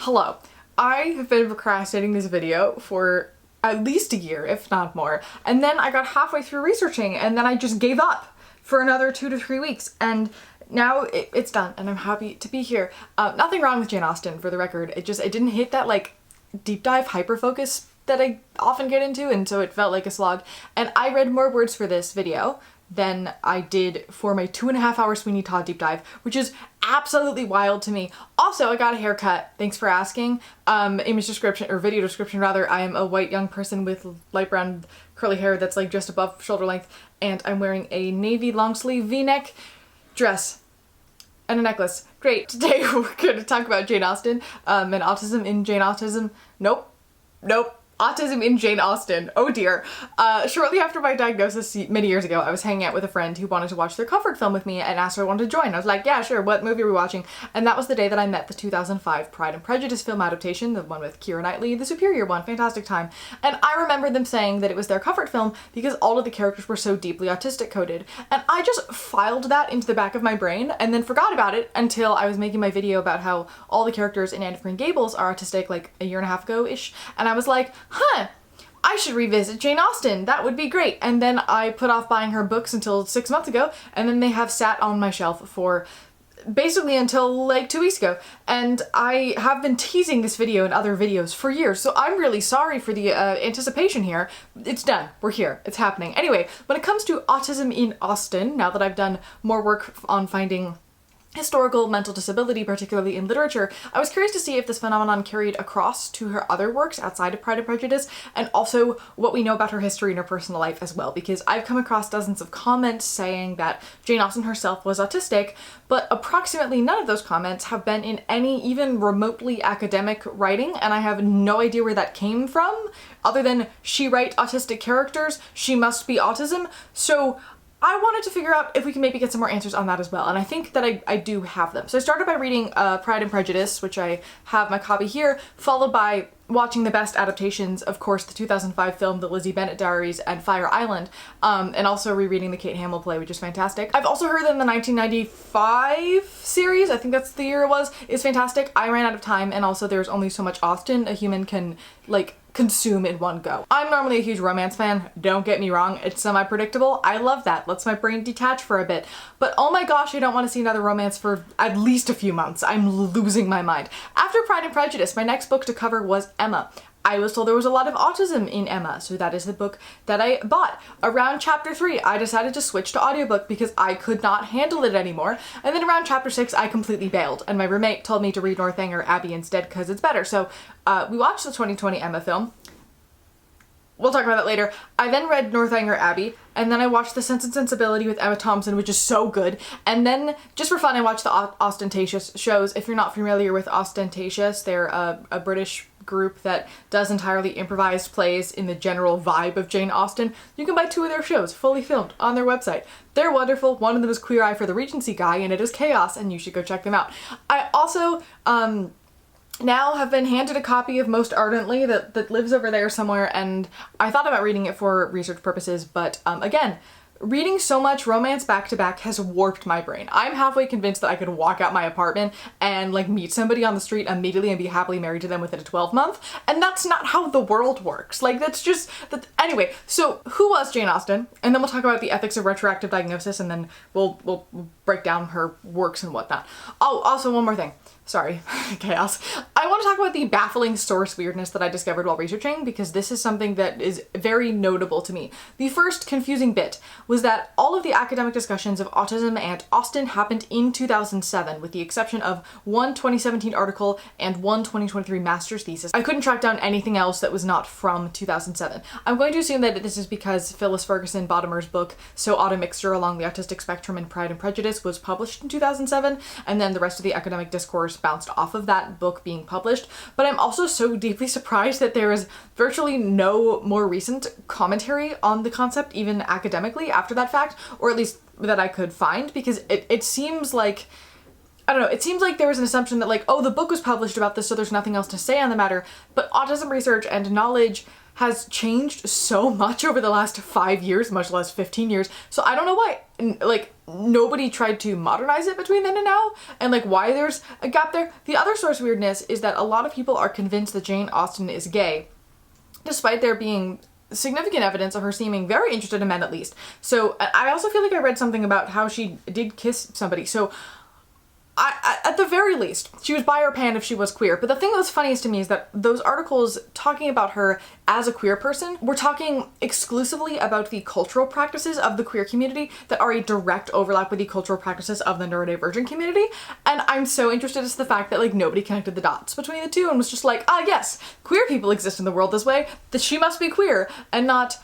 Hello. I have been procrastinating this video for at least a year, if not more, and then I got halfway through researching and then I just gave up for another 2 to 3 weeks, and now it's done and I'm happy to be here. Nothing wrong with Jane Austen, for the record. It didn't hit that like deep dive hyper focus that I often get into, and so it felt like a slog. And I read more words for this video than I did for my 2.5-hour Sweeney Todd deep dive, which is absolutely wild to me. Also, I got a haircut. Thanks for asking. Image description, or video description rather, I am a white young person with light brown curly hair that's like just above shoulder length, and I'm wearing a navy long sleeve v-neck dress and a necklace. Great. Today we're gonna talk about Jane Austen, and autism in Jane Autism. Nope. Autism in Jane Austen. Oh dear. Shortly after my diagnosis many years ago, I was hanging out with a friend who wanted to watch their comfort film with me and asked if I wanted to join. I was like, yeah, sure, what movie are we watching? And that was the day that I met the 2005 Pride and Prejudice film adaptation, the one with Keira Knightley, the superior one, fantastic time. And I remember them saying that it was their comfort film because all of the characters were so deeply autistic coded. And I just filed that into the back of my brain and then forgot about it until I was making my video about how all the characters in Anne of Green Gables are autistic like a year and a half ago-ish. And I was like, I should revisit Jane Austen. That would be great. And then I put off buying her books until 6 months ago, and then they have sat on my shelf for basically until like 2 weeks ago. And I have been teasing this video and other videos for years, so I'm really sorry for the anticipation here. It's done. We're here. It's happening. Anyway, when it comes to autism in Austen, now that I've done more work on finding historical mental disability, particularly in literature, I was curious to see if this phenomenon carried across to her other works outside of Pride and Prejudice, and also what we know about her history and her personal life as well, because I've come across dozens of comments saying that Jane Austen herself was autistic, but approximately none of those comments have been in any even remotely academic writing, and I have no idea where that came from, other than she write autistic characters, she must be autism. So I wanted to figure out if we can maybe get some more answers on that as well, and I think that I do have them. So I started by reading Pride and Prejudice, which I have my copy here, followed by watching the best adaptations, of course, the 2005 film, The Lizzie Bennet Diaries, and Fire Island, and also rereading the Kate Hamill play, which is fantastic. I've also heard that the 1995 series, I think that's the year it was, is fantastic. I ran out of time, and also there's only so much Austen a human can, like, consume in one go. I'm normally a huge romance fan, don't get me wrong, it's semi-predictable. I love that, lets my brain detach for a bit. But oh my gosh, I don't want to see another romance for at least a few months. I'm losing my mind. After Pride and Prejudice, my next book to cover was Emma. I was told there was a lot of autism in Emma, so that is the book that I bought. Around chapter 3, I decided to switch to audiobook because I could not handle it anymore, and then around chapter 6, I completely bailed, and my roommate told me to read Northanger Abbey instead because it's better. So we watched the 2020 Emma film. We'll talk about that later. I then read Northanger Abbey, and then I watched The Sense and Sensibility with Emma Thompson, which is so good. And then, just for fun, I watched the Ostentatious shows. If you're not familiar with Ostentatious, they're a British group that does entirely improvised plays in the general vibe of Jane Austen. You can buy 2 of their shows, fully filmed, on their website. They're wonderful. One of them is Queer Eye for the Regency Guy, and it is chaos, and you should go check them out. I also, now have been handed a copy of Most Ardently that lives over there somewhere, and I thought about reading it for research purposes, but again, reading so much romance back to back has warped my brain. I'm halfway convinced that I could walk out my apartment and like meet somebody on the street immediately and be happily married to them within a 12-month, and that's not how the world works. Like, that's just that. Anyway, so who was Jane Austen? And then we'll talk about the ethics of retroactive diagnosis, and then we'll break down her works and whatnot. Oh, also one more thing. Sorry, chaos. I want to talk about the baffling source weirdness that I discovered while researching, because this is something that is very notable to me. The first confusing bit was that all of the academic discussions of autism and Austen happened in 2007, with the exception of one 2017 article and one 2023 master's thesis. I couldn't track down anything else that was not from 2007. I'm going to assume that this is because Phyllis Ferguson Bottomer's book, So Autumn Mixture Along the Autistic Spectrum in Pride and Prejudice, was published in 2007, and then the rest of the academic discourse bounced off of that book being published. But I'm also so deeply surprised that there is virtually no more recent commentary on the concept, even academically, after that fact, or at least that I could find, because it seems like I don't know, it seems like there was an assumption that like, oh, the book was published about this, so there's nothing else to say on the matter, but autism research and knowledge has changed so much over the last 5 years, much less 15 years. So I don't know why, like, nobody tried to modernize it between then and now, and like why there's a gap there. The other source of weirdness is that a lot of people are convinced that Jane Austen is gay, despite there being significant evidence of her seeming very interested in men at least. So I also feel like I read something about how she did kiss somebody. So at the very least, she was bi or pan if she was queer. But the thing that was funniest to me is that those articles talking about her as a queer person were talking exclusively about the cultural practices of the queer community that are a direct overlap with the cultural practices of the neurodivergent community. And I'm so interested as to the fact that like nobody connected the dots between the two and was just like, ah yes, queer people exist in the world this way, that she must be queer, and not,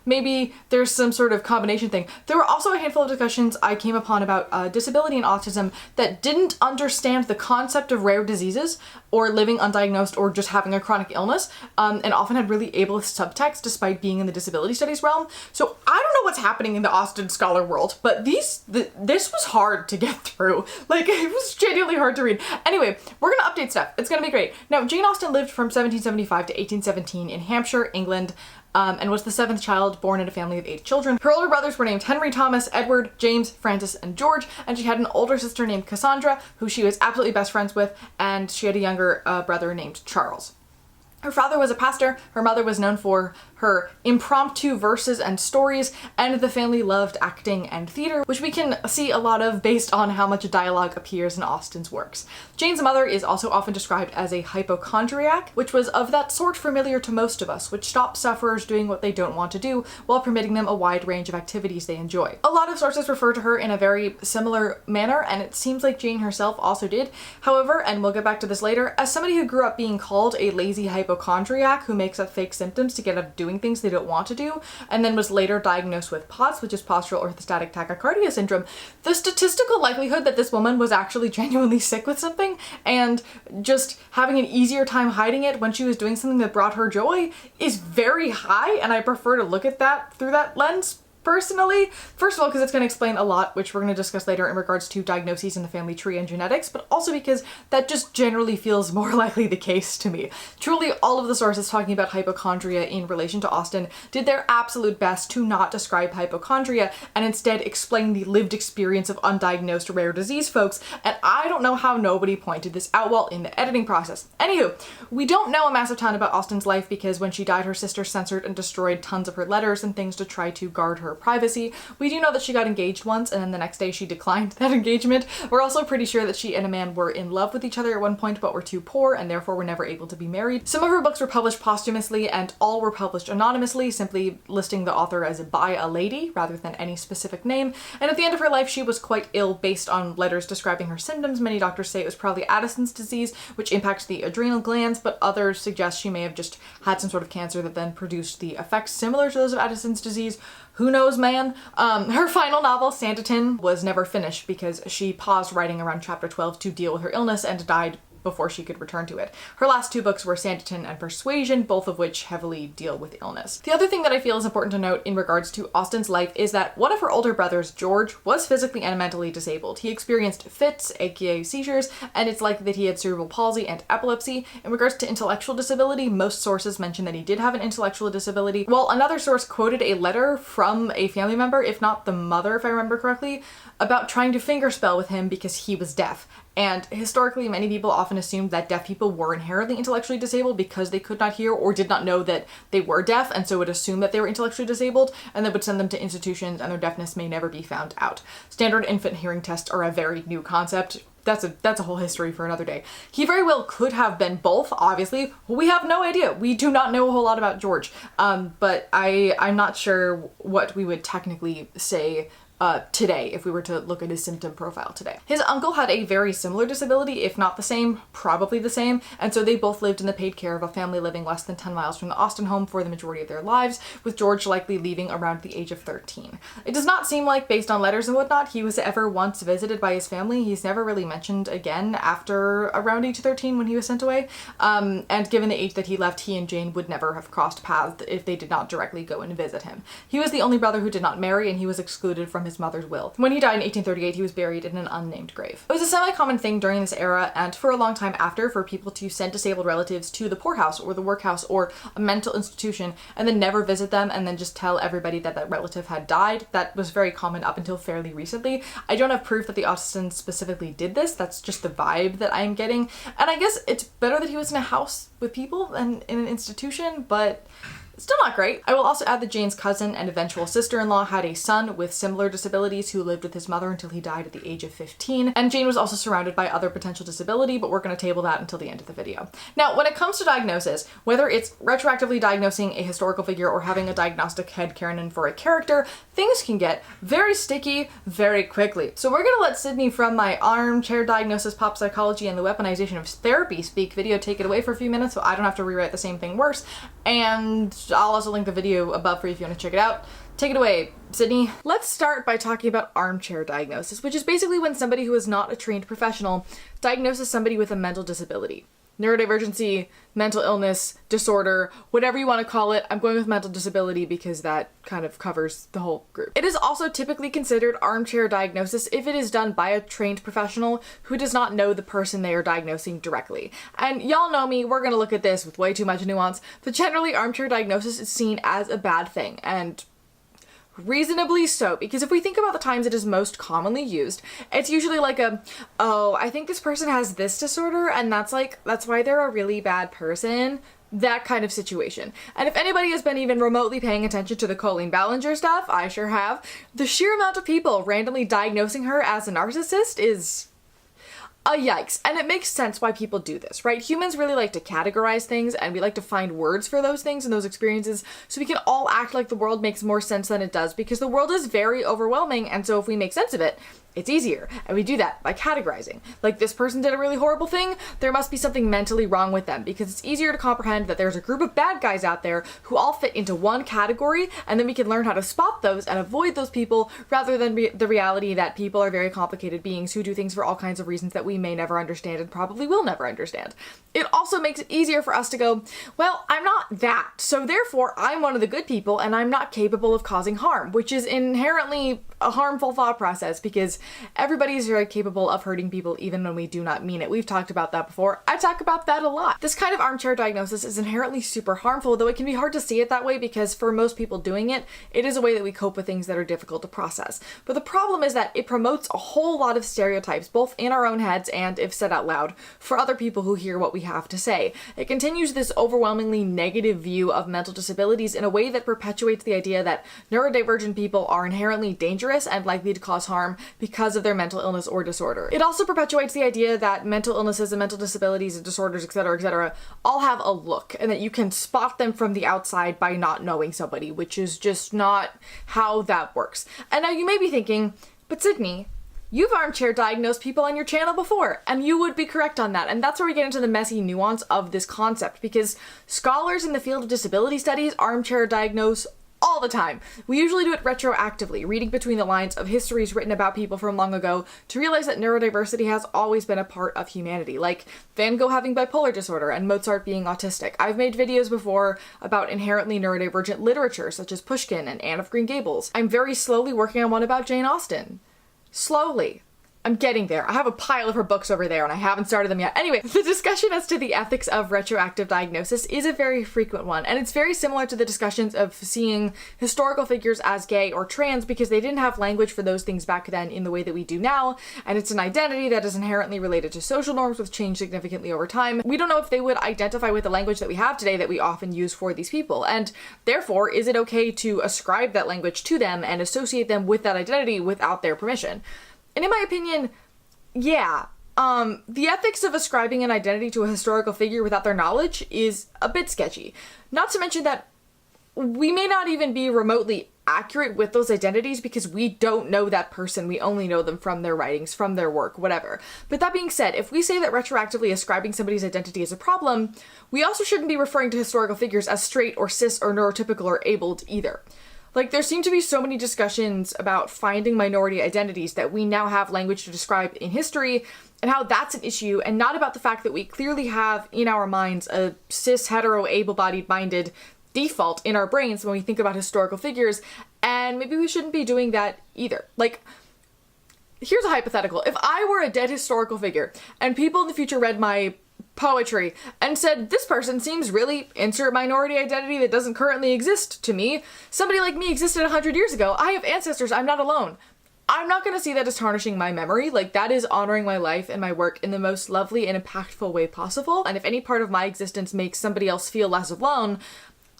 maybe there's some sort of combination thing. There were also a handful of discussions I came upon about disability and autism that didn't understand the concept of rare diseases or living undiagnosed or just having a chronic illness, and often had really ableist subtext despite being in the disability studies realm. So I don't know what's happening in the Austen scholar world, but this was hard to get through. Like, it was genuinely hard to read. Anyway, we're gonna update stuff. It's gonna be great. Now, Jane Austen lived from 1775 to 1817 in Hampshire, England, and was the 7th child born in a family of 8 children. Her older brothers were named Henry, Thomas, Edward, James, Francis, and George, and she had an older sister named Cassandra, who she was absolutely best friends with, and she had a younger brother named Charles. Her father was a pastor, her mother was known for her impromptu verses and stories, and the family loved acting and theater, which we can see a lot of based on how much dialogue appears in Austen's works. Jane's mother is also often described as a hypochondriac, which was of that sort familiar to most of us, which stops sufferers doing what they don't want to do while permitting them a wide range of activities they enjoy. A lot of sources refer to her in a very similar manner, and it seems like Jane herself also did. However, and we'll get back to this later, as somebody who grew up being called a lazy hypochondriac who makes up fake symptoms to get out of doing things they don't want to do, and then was later diagnosed with POTS, which is postural orthostatic tachycardia syndrome, the statistical likelihood that this woman was actually genuinely sick with something and just having an easier time hiding it when she was doing something that brought her joy is very high, and I prefer to look at that through that lens. Personally, first of all, because it's going to explain a lot, which we're going to discuss later in regards to diagnoses in the family tree and genetics, but also because that just generally feels more likely the case to me. Truly, all of the sources talking about hypochondria in relation to Austen did their absolute best to not describe hypochondria and instead explain the lived experience of undiagnosed rare disease folks, and I don't know how nobody pointed this out well in the editing process. Anywho, we don't know a massive ton about Austen's life because when she died, her sister censored and destroyed tons of her letters and things to try to guard her privacy. We do know that she got engaged once and then the next day she declined that engagement. We're also pretty sure that she and a man were in love with each other at one point but were too poor and therefore were never able to be married. Some of her books were published posthumously and all were published anonymously, simply listing the author as by a lady rather than any specific name. And at the end of her life she was quite ill based on letters describing her symptoms. Many doctors say it was probably Addison's disease, which impacts the adrenal glands, but others suggest she may have just had some sort of cancer that then produced the effects similar to those of Addison's disease. Who knows, man? Her final novel, Sanditon, was never finished because she paused writing around chapter 12 to deal with her illness and died before she could return to it. Her last 2 books were Sanditon and Persuasion, both of which heavily deal with illness. The other thing that I feel is important to note in regards to Austen's life is that one of her older brothers, George, was physically and mentally disabled. He experienced fits, aka seizures, and it's likely that he had cerebral palsy and epilepsy. In regards to intellectual disability, most sources mention that he did have an intellectual disability, while another source quoted a letter from a family member, if not the mother if I remember correctly, about trying to fingerspell with him because he was deaf. And historically, many people often assumed that deaf people were inherently intellectually disabled because they could not hear or did not know that they were deaf, and so would assume that they were intellectually disabled, and then would send them to institutions and their deafness may never be found out. Standard infant hearing tests are a very new concept. That's a whole history for another day. He very well could have been both, obviously. We have no idea. We do not know a whole lot about George. But I'm not sure what we would technically say today if we were to look at his symptom profile today. His uncle had a very similar disability, if not the same, probably the same, and so they both lived in the paid care of a family living less than 10 miles from the Austen home for the majority of their lives, with George likely leaving around the age of 13. It does not seem like, based on letters and whatnot, he was ever once visited by his family. He's never really mentioned again after around age 13 when he was sent away, and given the age that he left, he and Jane would never have crossed paths if they did not directly go and visit him. He was the only brother who did not marry, and he was excluded from his his mother's will. When he died in 1838, he was buried in an unnamed grave. It was a semi-common thing during this era and for a long time after for people to send disabled relatives to the poorhouse or the workhouse or a mental institution and then never visit them and then just tell everybody that that relative had died. That was very common up until fairly recently. I don't have proof that the Austins specifically did this. That's just the vibe that I'm getting. And I guess it's better that he was in a house with people than in an institution, but still not great. I will also add that Jane's cousin and eventual sister-in-law had a son with similar disabilities who lived with his mother until he died at the age of 15. And Jane was also surrounded by other potential disability, but we're going to table that until the end of the video. Now, when it comes to diagnosis, whether it's retroactively diagnosing a historical figure or having a diagnostic headcanon for a character, things can get very sticky very quickly. So we're going to let Sydney from my Armchair Diagnosis, Pop Psychology, and the Weaponization of Therapy Speak video take it away for a few minutes so I don't have to rewrite the same thing worse. And I'll also link the video above for you if you want to check it out. Take it away, Sydney. Let's start by talking about armchair diagnosis, which is basically when somebody who is not a trained professional diagnoses somebody with a mental disability. Neurodivergency, mental illness, disorder, whatever you want to call it. I'm going with mental disability because that kind of covers the whole group. It is also typically considered armchair diagnosis if it is done by a trained professional who does not know the person they are diagnosing directly. And y'all know me, we're gonna look at this with way too much nuance, but generally armchair diagnosis is seen as a bad thing, and reasonably so, because if we think about the times it is most commonly used, it's usually like oh, I think this person has this disorder and that's why they're a really bad person. That kind of situation. And if anybody has been even remotely paying attention to the Colleen Ballinger stuff, I sure have, the sheer amount of people randomly diagnosing her as a narcissist is a yikes. And it makes sense why people do this, right? Humans really like to categorize things and we like to find words for those things and those experiences so we can all act like the world makes more sense than it does, because the world is very overwhelming, and so if we make sense of it, it's easier. And we do that by categorizing. Like, this person did a really horrible thing, there must be something mentally wrong with them, because it's easier to comprehend that there's a group of bad guys out there who all fit into one category, and then we can learn how to spot those and avoid those people, rather than the reality that people are very complicated beings who do things for all kinds of reasons that we may never understand and probably will never understand. It also makes it easier for us to go, well, I'm not that, so therefore I'm one of the good people and I'm not capable of causing harm, which is inherently a harmful thought process, because everybody is very capable of hurting people even when we do not mean it. We've talked about that before. I talk about that a lot. This kind of armchair diagnosis is inherently super harmful, though it can be hard to see it that way because for most people doing it, it is a way that we cope with things that are difficult to process. But the problem is that it promotes a whole lot of stereotypes, both in our own heads and, if said out loud, for other people who hear what we have to say. It continues this overwhelmingly negative view of mental disabilities in a way that perpetuates the idea that neurodivergent people are inherently dangerous and likely to cause harm because of their mental illness or disorder. It also perpetuates the idea that mental illnesses and mental disabilities and disorders, etc., all have a look, and that you can spot them from the outside by not knowing somebody, which is just not how that works. And now you may be thinking, but Sydney, you've armchair diagnosed people on your channel before, and you would be correct on that. And that's where we get into the messy nuance of this concept, because scholars in the field of disability studies armchair diagnose all the time. We usually do it retroactively, reading between the lines of histories written about people from long ago to realize that neurodiversity has always been a part of humanity, like Van Gogh having bipolar disorder and Mozart being autistic. I've made videos before about inherently neurodivergent literature, such as Pushkin and Anne of Green Gables. I'm very slowly working on one about Jane Austen. Slowly. I'm getting there. I have a pile of her books over there and I haven't started them yet. Anyway, the discussion as to the ethics of retroactive diagnosis is a very frequent one, and it's very similar to the discussions of seeing historical figures as gay or trans, because they didn't have language for those things back then in the way that we do now, and it's an identity that is inherently related to social norms which change significantly over time. We don't know if they would identify with the language that we have today that we often use for these people, and therefore, is it okay to ascribe that language to them and associate them with that identity without their permission? And in my opinion, yeah, the ethics of ascribing an identity to a historical figure without their knowledge is a bit sketchy. Not to mention that we may not even be remotely accurate with those identities because we don't know that person. We only know them from their writings, from their work, whatever. But that being said, if we say that retroactively ascribing somebody's identity is a problem, we also shouldn't be referring to historical figures as straight or cis or neurotypical or abled either. Like, there seem to be so many discussions about finding minority identities that we now have language to describe in history, and how that's an issue, and not about the fact that we clearly have in our minds a cis, hetero, able-bodied minded default in our brains when we think about historical figures, And maybe we shouldn't be doing that either. Like, here's a hypothetical. If I were a dead historical figure and people in the future read my poetry and said, this person seems really insert minority identity that doesn't currently exist to me. Somebody like me existed 100 years ago. I have ancestors. I'm not alone. I'm not going to see that as tarnishing my memory. Like, that is honoring my life and my work in the most lovely and impactful way possible. And if any part of my existence makes somebody else feel less alone,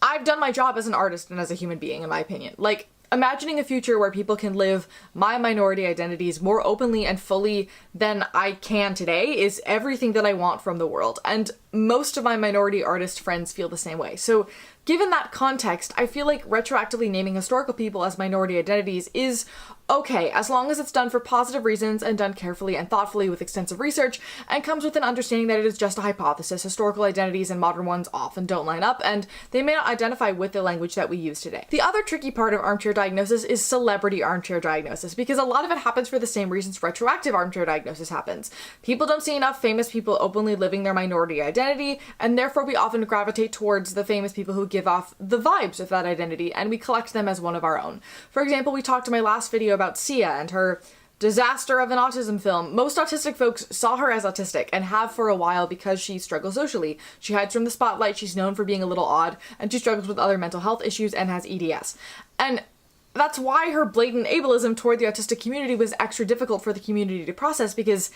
I've done my job as an artist and as a human being, in my opinion. Like, imagining a future where people can live my minority identities more openly and fully than I can today is everything that I want from the world. And most of my minority artist friends feel the same way. So given that context, I feel like retroactively naming historical people as minority identities is okay, as long as it's done for positive reasons and done carefully and thoughtfully with extensive research and comes with an understanding that it is just a hypothesis. Historical identities and modern ones often don't line up, and they may not identify with the language that we use today. The other tricky part of armchair diagnosis is celebrity armchair diagnosis, because a lot of it happens for the same reasons retroactive armchair diagnosis happens. People don't see enough famous people openly living their minority identity, and therefore we often gravitate towards the famous people who give off the vibes of that identity, and we collect them as one of our own. For example, we talked in my last video about Sia and her disaster of an autism film. Most autistic folks saw her as autistic and have for a while because she struggles socially. She hides from the spotlight, she's known for being a little odd, and she struggles with other mental health issues and has EDS. And that's why her blatant ableism toward the autistic community was extra difficult for the community to process, because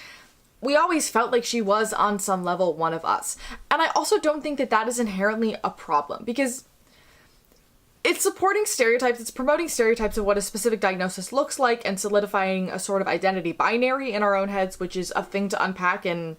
we always felt like she was on some level one of us. And I also don't think that that is inherently a problem, because it's supporting stereotypes, it's promoting stereotypes of what a specific diagnosis looks like and solidifying a sort of identity binary in our own heads, which is a thing to unpack and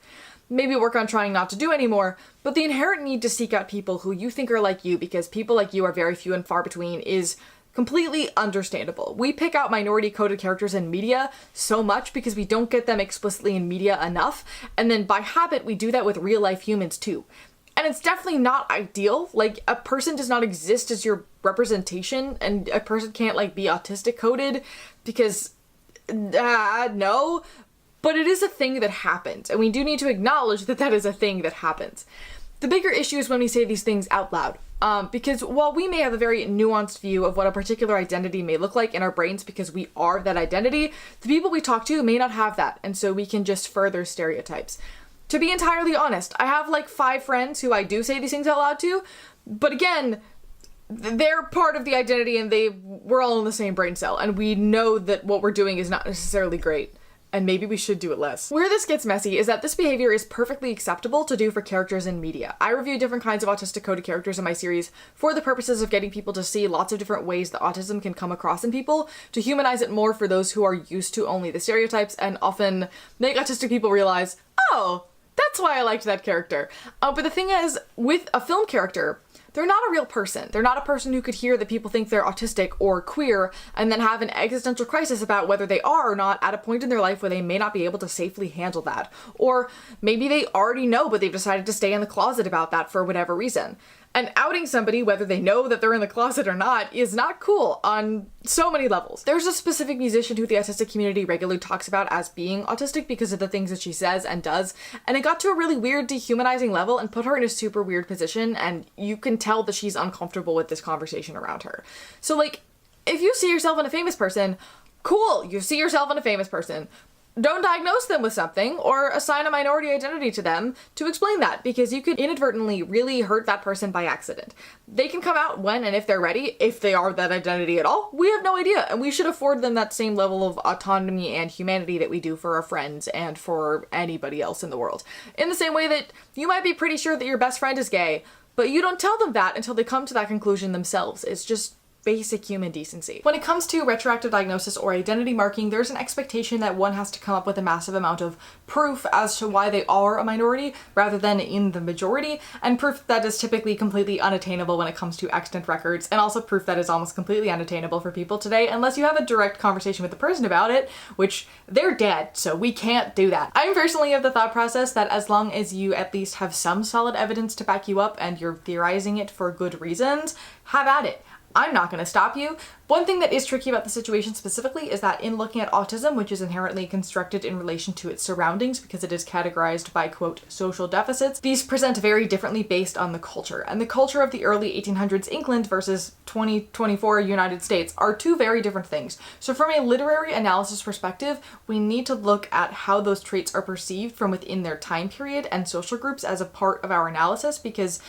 maybe work on trying not to do anymore. But the inherent need to seek out people who you think are like you, because people like you are very few and far between, is completely understandable. We pick out minority coded characters in media so much because we don't get them explicitly in media enough, and then by habit we do that with real life humans too. And it's definitely not ideal. Like, a person does not exist as your representation, and a person can't, like, be autistic coded because, no. But it is a thing that happens, and we do need to acknowledge that that is a thing that happens. The bigger issue is when we say these things out loud. Because while we may have a very nuanced view of what a particular identity may look like in our brains because we are that identity, the people we talk to may not have that, and so we can just further stereotypes. To be entirely honest, I have like 5 friends who I do say these things out loud to, but again, they're part of the identity and we're all in the same brain cell, and we know that what we're doing is not necessarily great, and maybe we should do it less. Where this gets messy is that this behavior is perfectly acceptable to do for characters in media. I review different kinds of autistic coded characters in my series for the purposes of getting people to see lots of different ways that autism can come across in people, to humanize it more for those who are used to only the stereotypes, and often make autistic people realize, oh, that's why I liked that character. But the thing is, with a film character, they're not a real person. They're not a person who could hear that people think they're autistic or queer and then have an existential crisis about whether they are or not at a point in their life where they may not be able to safely handle that. Or maybe they already know, but they've decided to stay in the closet about that for whatever reason. And outing somebody, whether they know that they're in the closet or not, is not cool on so many levels. There's a specific musician who the autistic community regularly talks about as being autistic because of the things that she says and does, and it got to a really weird, dehumanizing level and put her in a super weird position, and you can tell that she's uncomfortable with this conversation around her. So, like, if you see yourself in a famous person, cool, you see yourself in a famous person. Don't diagnose them with something or assign a minority identity to them to explain that, because you could inadvertently really hurt that person by accident. They can come out when and if they're ready, if they are that identity at all. We have no idea, and we should afford them that same level of autonomy and humanity that we do for our friends and for anybody else in the world. In the same way that you might be pretty sure that your best friend is gay, but you don't tell them that until they come to that conclusion themselves. It's just basic human decency. When it comes to retroactive diagnosis or identity marking, there's an expectation that one has to come up with a massive amount of proof as to why they are a minority rather than in the majority, and proof that is typically completely unattainable when it comes to extant records, and also proof that is almost completely unattainable for people today unless you have a direct conversation with the person about it, which they're dead, so we can't do that. I'm personally of the thought process that as long as you at least have some solid evidence to back you up and you're theorizing it for good reasons, have at it. I'm not going to stop you. One thing that is tricky about the situation specifically is that in looking at autism, which is inherently constructed in relation to its surroundings because it is categorized by, quote, social deficits, these present very differently based on the culture. And the culture of the early 1800s England versus 2024 United States are two very different things. So from a literary analysis perspective, we need to look at how those traits are perceived from within their time period and social groups as a part of our analysis, because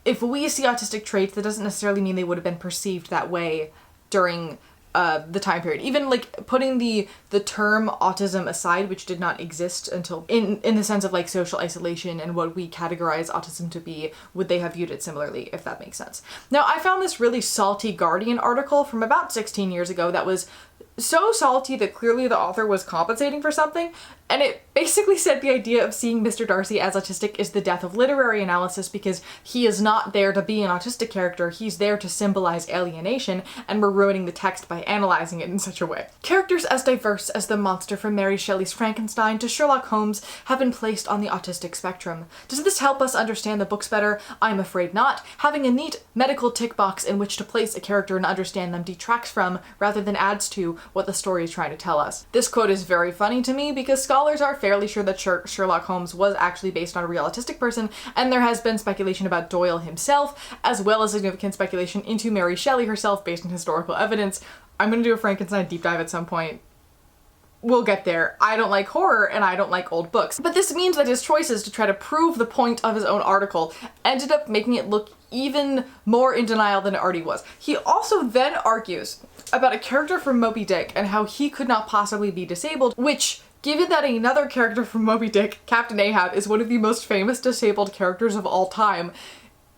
if we see autistic traits, that doesn't necessarily mean they would have been perceived that way during the time period. Even like putting the term autism aside, which did not exist until in the sense of like social isolation and what we categorize autism to be, would they have viewed it similarly, if that makes sense. Now, I found this really salty Guardian article from about 16 years ago that was so salty that clearly the author was compensating for something, and it basically said the idea of seeing Mr. Darcy as autistic is the death of literary analysis because he is not there to be an autistic character, he's there to symbolize alienation, and we're ruining the text by analyzing it in such a way. Characters as diverse as the monster from Mary Shelley's Frankenstein to Sherlock Holmes have been placed on the autistic spectrum. Does this help us understand the books better? I'm afraid not. Having a neat medical tick box in which to place a character and understand them detracts from, rather than adds to, what the story is trying to tell us. This quote is very funny to me because scholars are fairly sure that Sherlock Holmes was actually based on a real autistic person, and there has been speculation about Doyle himself, as well as significant speculation into Mary Shelley herself based on historical evidence. I'm gonna do a Frankenstein deep dive at some point. We'll get there. I don't like horror and I don't like old books. But this means that his choices to try to prove the point of his own article ended up making it look even more in denial than it already was. He also then argues about a character from Moby Dick and how he could not possibly be disabled, which, given that another character from Moby Dick, Captain Ahab, is one of the most famous disabled characters of all time,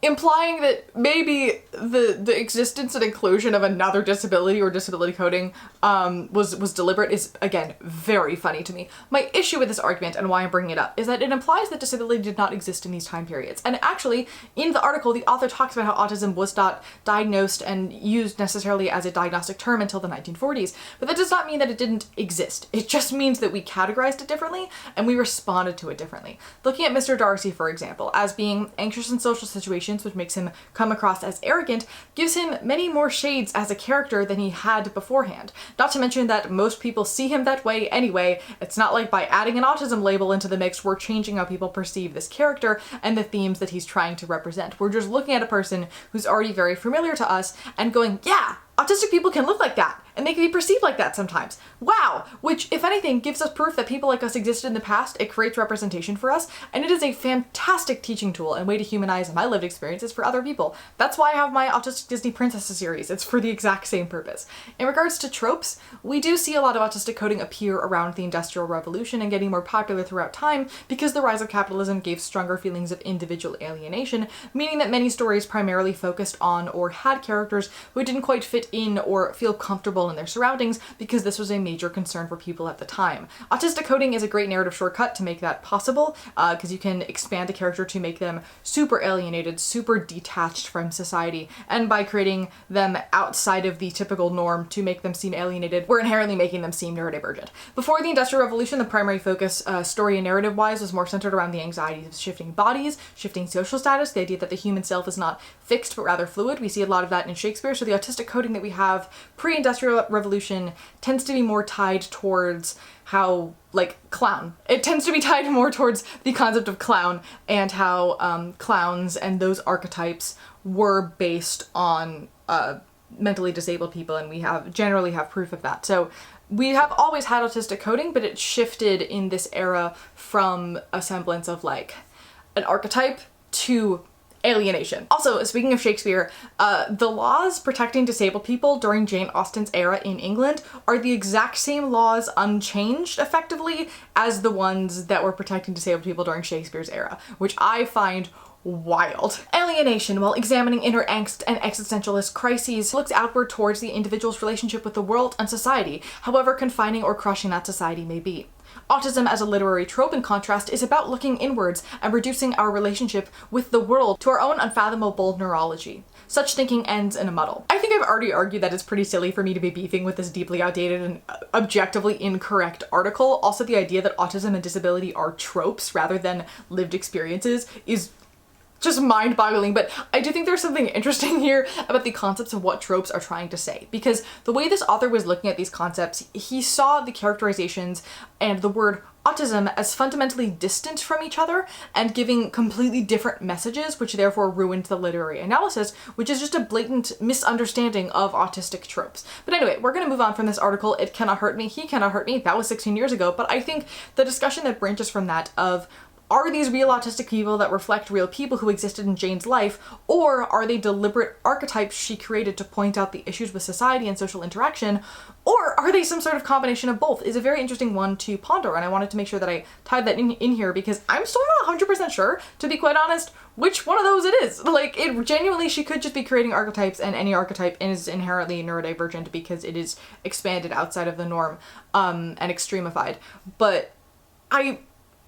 implying that maybe the existence and inclusion of another disability or disability coding was deliberate is, again, very funny to me. My issue with this argument and why I'm bringing it up is that it implies that disability did not exist in these time periods. And actually, in the article, the author talks about how autism was not diagnosed and used necessarily as a diagnostic term until the 1940s, but that does not mean that it didn't exist. It just means that we categorized it differently and we responded to it differently. Looking at Mr. Darcy, for example, as being anxious in social situations, which makes him come across as arrogant, gives him many more shades as a character than he had beforehand. Not to mention that most people see him that way anyway. It's not like by adding an autism label into the mix, we're changing how people perceive this character and the themes that he's trying to represent. We're just looking at a person who's already very familiar to us and going, yeah, autistic people can look like that, and they can be perceived like that sometimes. Wow! Which, if anything, gives us proof that people like us existed in the past. It creates representation for us, and it is a fantastic teaching tool and way to humanize my lived experiences for other people. That's why I have my Autistic Disney Princesses series. It's for the exact same purpose. In regards to tropes, we do see a lot of autistic coding appear around the Industrial Revolution and getting more popular throughout time because the rise of capitalism gave stronger feelings of individual alienation, meaning that many stories primarily focused on or had characters who didn't quite fit in or feel comfortable in their surroundings because this was a major concern for people at the time. Autistic coding is a great narrative shortcut to make that possible because you can expand a character to make them super alienated, super detached from society, and by creating them outside of the typical norm to make them seem alienated, we're inherently making them seem neurodivergent. Before the Industrial Revolution, the primary focus story and narrative-wise was more centered around the anxieties of shifting bodies, shifting social status, the idea that the human self is not fixed but rather fluid. We see a lot of that in Shakespeare, so the autistic coding that we have pre-Industrial Revolution tends to be more tied towards how, like, clown. It tends to be tied more towards the concept of clown and how clowns and those archetypes were based on mentally disabled people, and we generally have proof of that. So we have always had autistic coding, but it shifted in this era from a semblance of like an archetype to alienation. Also, speaking of Shakespeare, the laws protecting disabled people during Jane Austen's era in England are the exact same laws, unchanged effectively, as the ones that were protecting disabled people during Shakespeare's era, which I find wild. Alienation, while examining inner angst and existentialist crises, looks outward towards the individual's relationship with the world and society, however confining or crushing that society may be. Autism as a literary trope, in contrast, is about looking inwards and reducing our relationship with the world to our own unfathomable neurology. Such thinking ends in a muddle. I think I've already argued that it's pretty silly for me to be beefing with this deeply outdated and objectively incorrect article. Also, the idea that autism and disability are tropes rather than lived experiences is just mind-boggling, but I do think there's something interesting here about the concepts of what tropes are trying to say, because the way this author was looking at these concepts, he saw the characterizations and the word autism as fundamentally distant from each other and giving completely different messages, which therefore ruined the literary analysis, which is just a blatant misunderstanding of autistic tropes. But anyway, we're gonna move on from this article. It Cannot Hurt Me, He Cannot Hurt Me. That was 16 years ago, but I think the discussion that branches from that of, are these real autistic people that reflect real people who existed in Jane's life, or are they deliberate archetypes she created to point out the issues with society and social interaction, or are they some sort of combination of both, is a very interesting one to ponder, and I wanted to make sure that I tied that in here because I'm still not 100% sure, to be quite honest, which one of those it is. Like, it genuinely, she could just be creating archetypes, and any archetype is inherently neurodivergent because it is expanded outside of the norm and extremified. But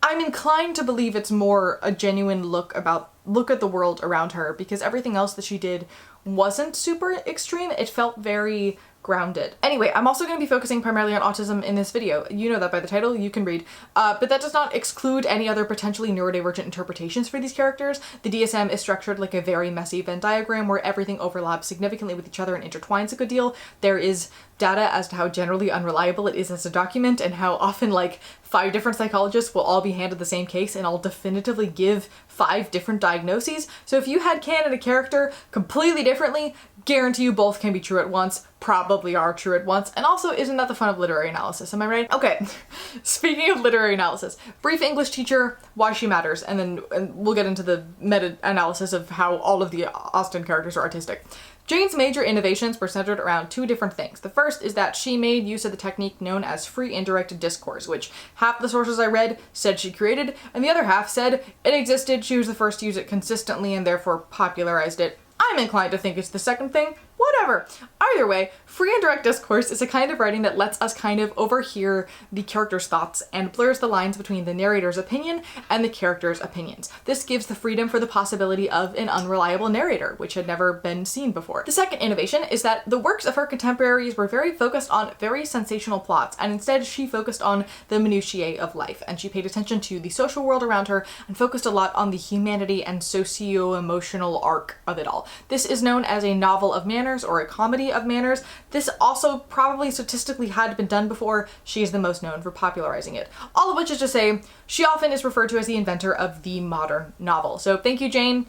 I'm inclined to believe it's more a genuine look at the world around her, because everything else that she did wasn't super extreme. It felt very grounded. Anyway, I'm also going to be focusing primarily on autism in this video. You know that by the title, you can read. But that does not exclude any other potentially neurodivergent interpretations for these characters. The DSM is structured like a very messy Venn diagram where everything overlaps significantly with each other and intertwines a good deal. There is data as to how generally unreliable it is as a document, and how often like 5 different psychologists will all be handed the same case and all definitively give 5 different diagnoses. So if you had canon a character completely differently, guarantee you both can be true at once, probably are true at once, and also isn't that the fun of literary analysis, am I right? Okay, speaking of literary analysis, brief English teacher, why she matters, and then we'll get into the meta-analysis of how all of the Austen characters are artistic. Jane's major innovations were centered around 2 different things. The first is that she made use of the technique known as free indirect discourse, which half the sources I read said she created, and the other half said it existed, she was the first to use it consistently, and therefore popularized it. I'm inclined to think it's the second thing. Whatever. Either way, free indirect discourse is a kind of writing that lets us kind of overhear the character's thoughts and blurs the lines between the narrator's opinion and the character's opinions. This gives the freedom for the possibility of an unreliable narrator, which had never been seen before. The second innovation is that the works of her contemporaries were very focused on very sensational plots, and instead she focused on the minutiae of life, and she paid attention to the social world around her and focused a lot on the humanity and socio-emotional arc of it all. This is known as a novel of manners, or a comedy of manners. This also probably statistically had been done before. She is the most known for popularizing it. All of which is to say, she often is referred to as the inventor of the modern novel. So thank you, Jane.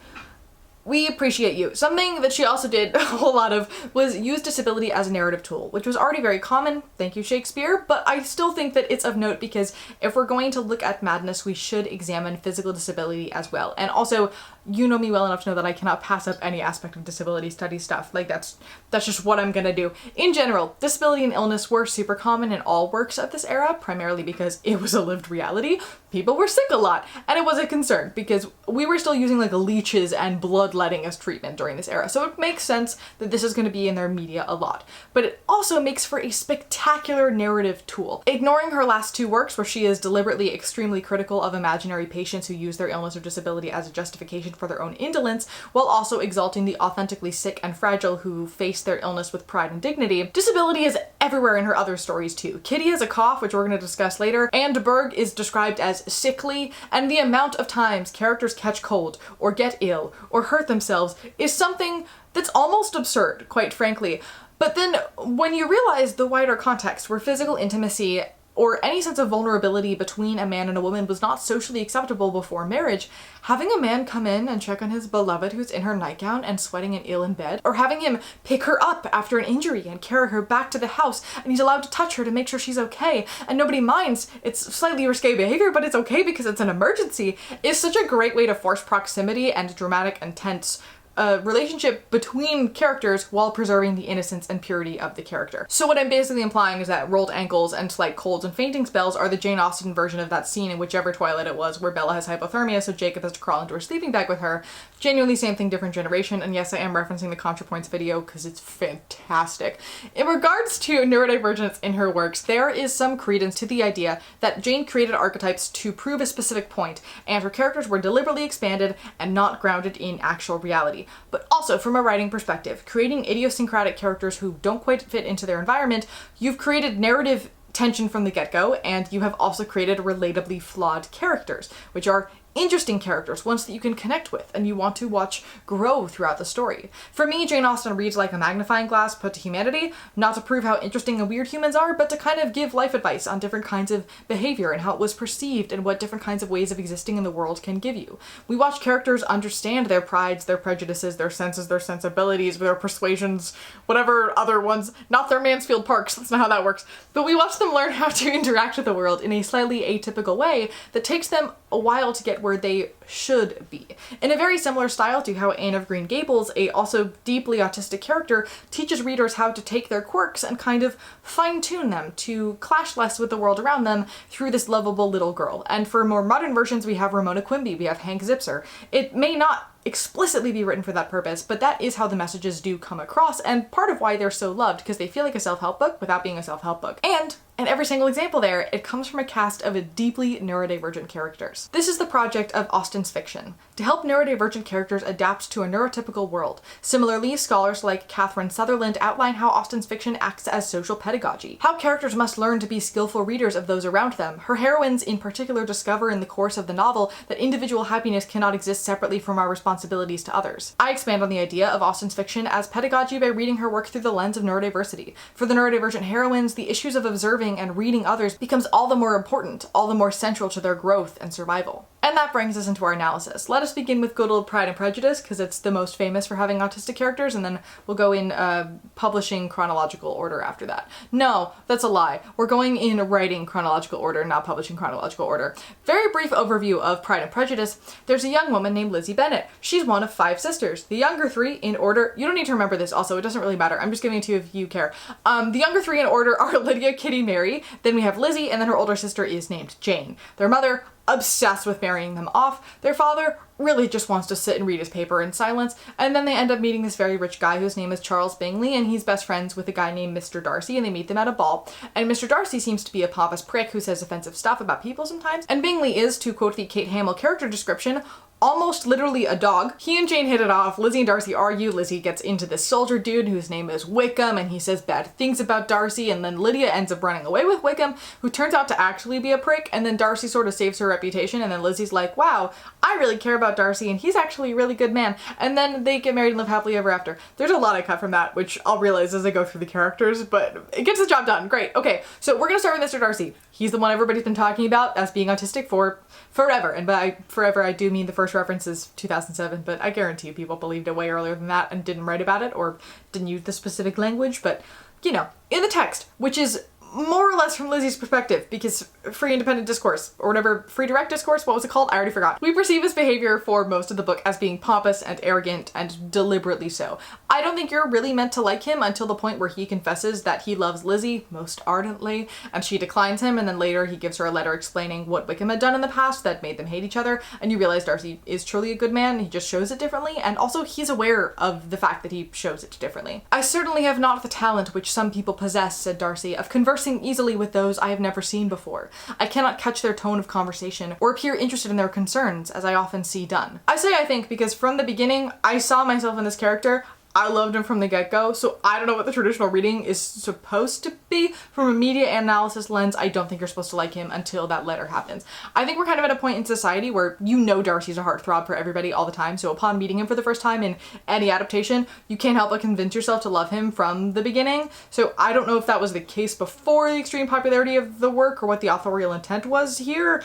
We appreciate you. Something that she also did a whole lot of was use disability as a narrative tool, which was already very common, thank you Shakespeare, but I still think that it's of note because if we're going to look at madness, we should examine physical disability as well. And also, you know me well enough to know that I cannot pass up any aspect of disability study stuff. Like that's just what I'm gonna do. In general, disability and illness were super common in all works of this era, primarily because it was a lived reality. People were sick a lot, and it was a concern because we were still using like leeches and bloodletting as treatment during this era. So it makes sense that this is going to be in their media a lot. But it also makes for a spectacular narrative tool. Ignoring her last 2 works where she is deliberately extremely critical of imaginary patients who use their illness or disability as a justification for their own indolence, while also exalting the authentically sick and fragile who face their illness with pride and dignity, disability is everywhere in her other stories too. Kitty has a cough, which we're going to discuss later, and Berg is described as sickly, and the amount of times characters catch cold, or get ill, or hurt themselves is something that's almost absurd, quite frankly. But then when you realize the wider context where physical intimacy or any sense of vulnerability between a man and a woman was not socially acceptable before marriage, having a man come in and check on his beloved who's in her nightgown and sweating and ill in bed, or having him pick her up after an injury and carry her back to the house, and he's allowed to touch her to make sure she's okay, and nobody minds, it's slightly risque behavior, but it's okay because it's an emergency, is such a great way to force proximity and dramatic and tense relationship between characters while preserving the innocence and purity of the character. So what I'm basically implying is that rolled ankles and slight colds and fainting spells are the Jane Austen version of that scene in whichever Twilight it was where Bella has hypothermia, so Jacob has to crawl into her sleeping bag with her. Genuinely same thing, different generation, and yes, I am referencing the ContraPoints video because it's fantastic. In regards to neurodivergence in her works, there is some credence to the idea that Jane created archetypes to prove a specific point, and her characters were deliberately expanded and not grounded in actual reality. But also, from a writing perspective, creating idiosyncratic characters who don't quite fit into their environment, you've created narrative tension from the get-go, and you have also created relatably flawed characters, which are interesting characters, ones that you can connect with and you want to watch grow throughout the story. For me, Jane Austen reads like a magnifying glass put to humanity, not to prove how interesting and weird humans are, but to kind of give life advice on different kinds of behavior and how it was perceived and what different kinds of ways of existing in the world can give you. We watch characters understand their prides, their prejudices, their senses, their sensibilities, their persuasions, whatever other ones, not their Mansfield Parks, that's not how that works, but we watch them learn how to interact with the world in a slightly atypical way that takes them a while to get where they should be. In a very similar style to how Anne of Green Gables, a also deeply autistic character, teaches readers how to take their quirks and kind of fine-tune them to clash less with the world around them through this lovable little girl. And for more modern versions, we have Ramona Quimby, we have Hank Zipser. It may not explicitly be written for that purpose, but that is how the messages do come across, and part of why they're so loved, because they feel like a self-help book without being a self-help book. And in every single example there, it comes from a cast of deeply neurodivergent characters. This is the project of Austen's fiction, to help neurodivergent characters adapt to a neurotypical world. Similarly, scholars like Catherine Sutherland outline how Austen's fiction acts as social pedagogy, how characters must learn to be skillful readers of those around them. Her heroines in particular discover in the course of the novel that individual happiness cannot exist separately from our responsibilities to others. I expand on the idea of Austen's fiction as pedagogy by reading her work through the lens of neurodiversity. For the neurodivergent heroines, the issues of observing and reading others becomes all the more important, all the more central to their growth and survival. And that brings us into our analysis. Let us begin with good old Pride and Prejudice, because it's the most famous for having autistic characters, and then we'll go in publishing chronological order after that. No, that's a lie. We're going in writing chronological order, not publishing chronological order. Very brief overview of Pride and Prejudice. There's a young woman named Lizzie Bennet. She's one of 5 sisters. The younger 3 in order, you don't need to remember this also, it doesn't really matter. I'm just giving it to you if you care. The younger 3 in order are Lydia, Kitty, Mary, then we have Lizzie, and then her older sister is named Jane. Their mother, obsessed with marrying them off. Their father really just wants to sit and read his paper in silence, and then they end up meeting this very rich guy whose name is Charles Bingley, and he's best friends with a guy named Mr. Darcy, and they meet them at a ball. And Mr. Darcy seems to be a pompous prick who says offensive stuff about people sometimes, and Bingley is, to quote the Kate Hamill character description, almost literally a dog. He and Jane hit it off. Lizzie and Darcy argue. Lizzie gets into this soldier dude whose name is Wickham, and he says bad things about Darcy, and then Lydia ends up running away with Wickham, who turns out to actually be a prick, and then Darcy sort of saves her reputation, and then Lizzie's like, wow, I really care about Darcy, and he's actually a really good man. And then they get married and live happily ever after. There's a lot I cut from that, which I'll realize as I go through the characters, but it gets the job done. Great. Okay, so we're gonna start with Mr. Darcy. He's the one everybody's been talking about as being autistic for forever, and by forever I do mean the first reference is 2007, but I guarantee you people believed it way earlier than that and didn't write about it or didn't use the specific language, but you know, in the text, which is more or less from Lizzie's perspective, because free independent discourse, or whatever, free direct discourse, what was it called? I already forgot. We perceive his behavior for most of the book as being pompous and arrogant, and deliberately so. I don't think you're really meant to like him until the point where he confesses that he loves Lizzie most ardently, and she declines him, and then later he gives her a letter explaining what Wickham had done in the past that made them hate each other, and you realize Darcy is truly a good man, he just shows it differently, and also he's aware of the fact that he shows it differently. I certainly have not the talent which some people possess, said Darcy, of conversing easily with those I have never seen before. I cannot catch their tone of conversation or appear interested in their concerns, as I often see done. I say I think because from the beginning, I saw myself in this character. I loved him from the get-go, so I don't know what the traditional reading is supposed to be. From a media analysis lens, I don't think you're supposed to like him until that letter happens. I think we're kind of at a point in society where you know Darcy's a heartthrob for everybody all the time, so upon meeting him for the first time in any adaptation, you can't help but convince yourself to love him from the beginning. So I don't know if that was the case before the extreme popularity of the work or what the authorial intent was here.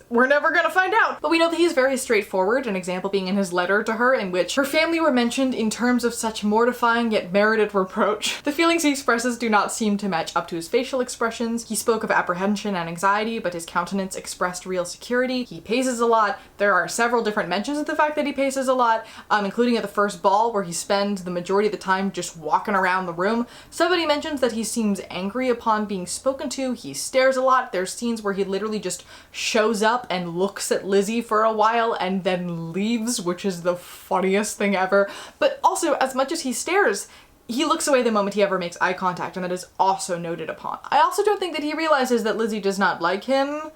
We're never gonna find out. But we know that he's very straightforward, an example being in his letter to her in which her family were mentioned in terms of such mortifying yet merited reproach. The feelings he expresses do not seem to match up to his facial expressions. He spoke of apprehension and anxiety, but his countenance expressed real security. He paces a lot. There are several different mentions of the fact that he paces a lot, including at the first ball where he spends the majority of the time just walking around the room. Somebody mentions that he seems angry upon being spoken to. He stares a lot. There's scenes where he literally just shows up and looks at Lizzie for a while and then leaves, which is the funniest thing ever. But also, as much as he stares, he looks away the moment he ever makes eye contact, and that is also noted upon. I also don't think that he realizes that Lizzie does not like him.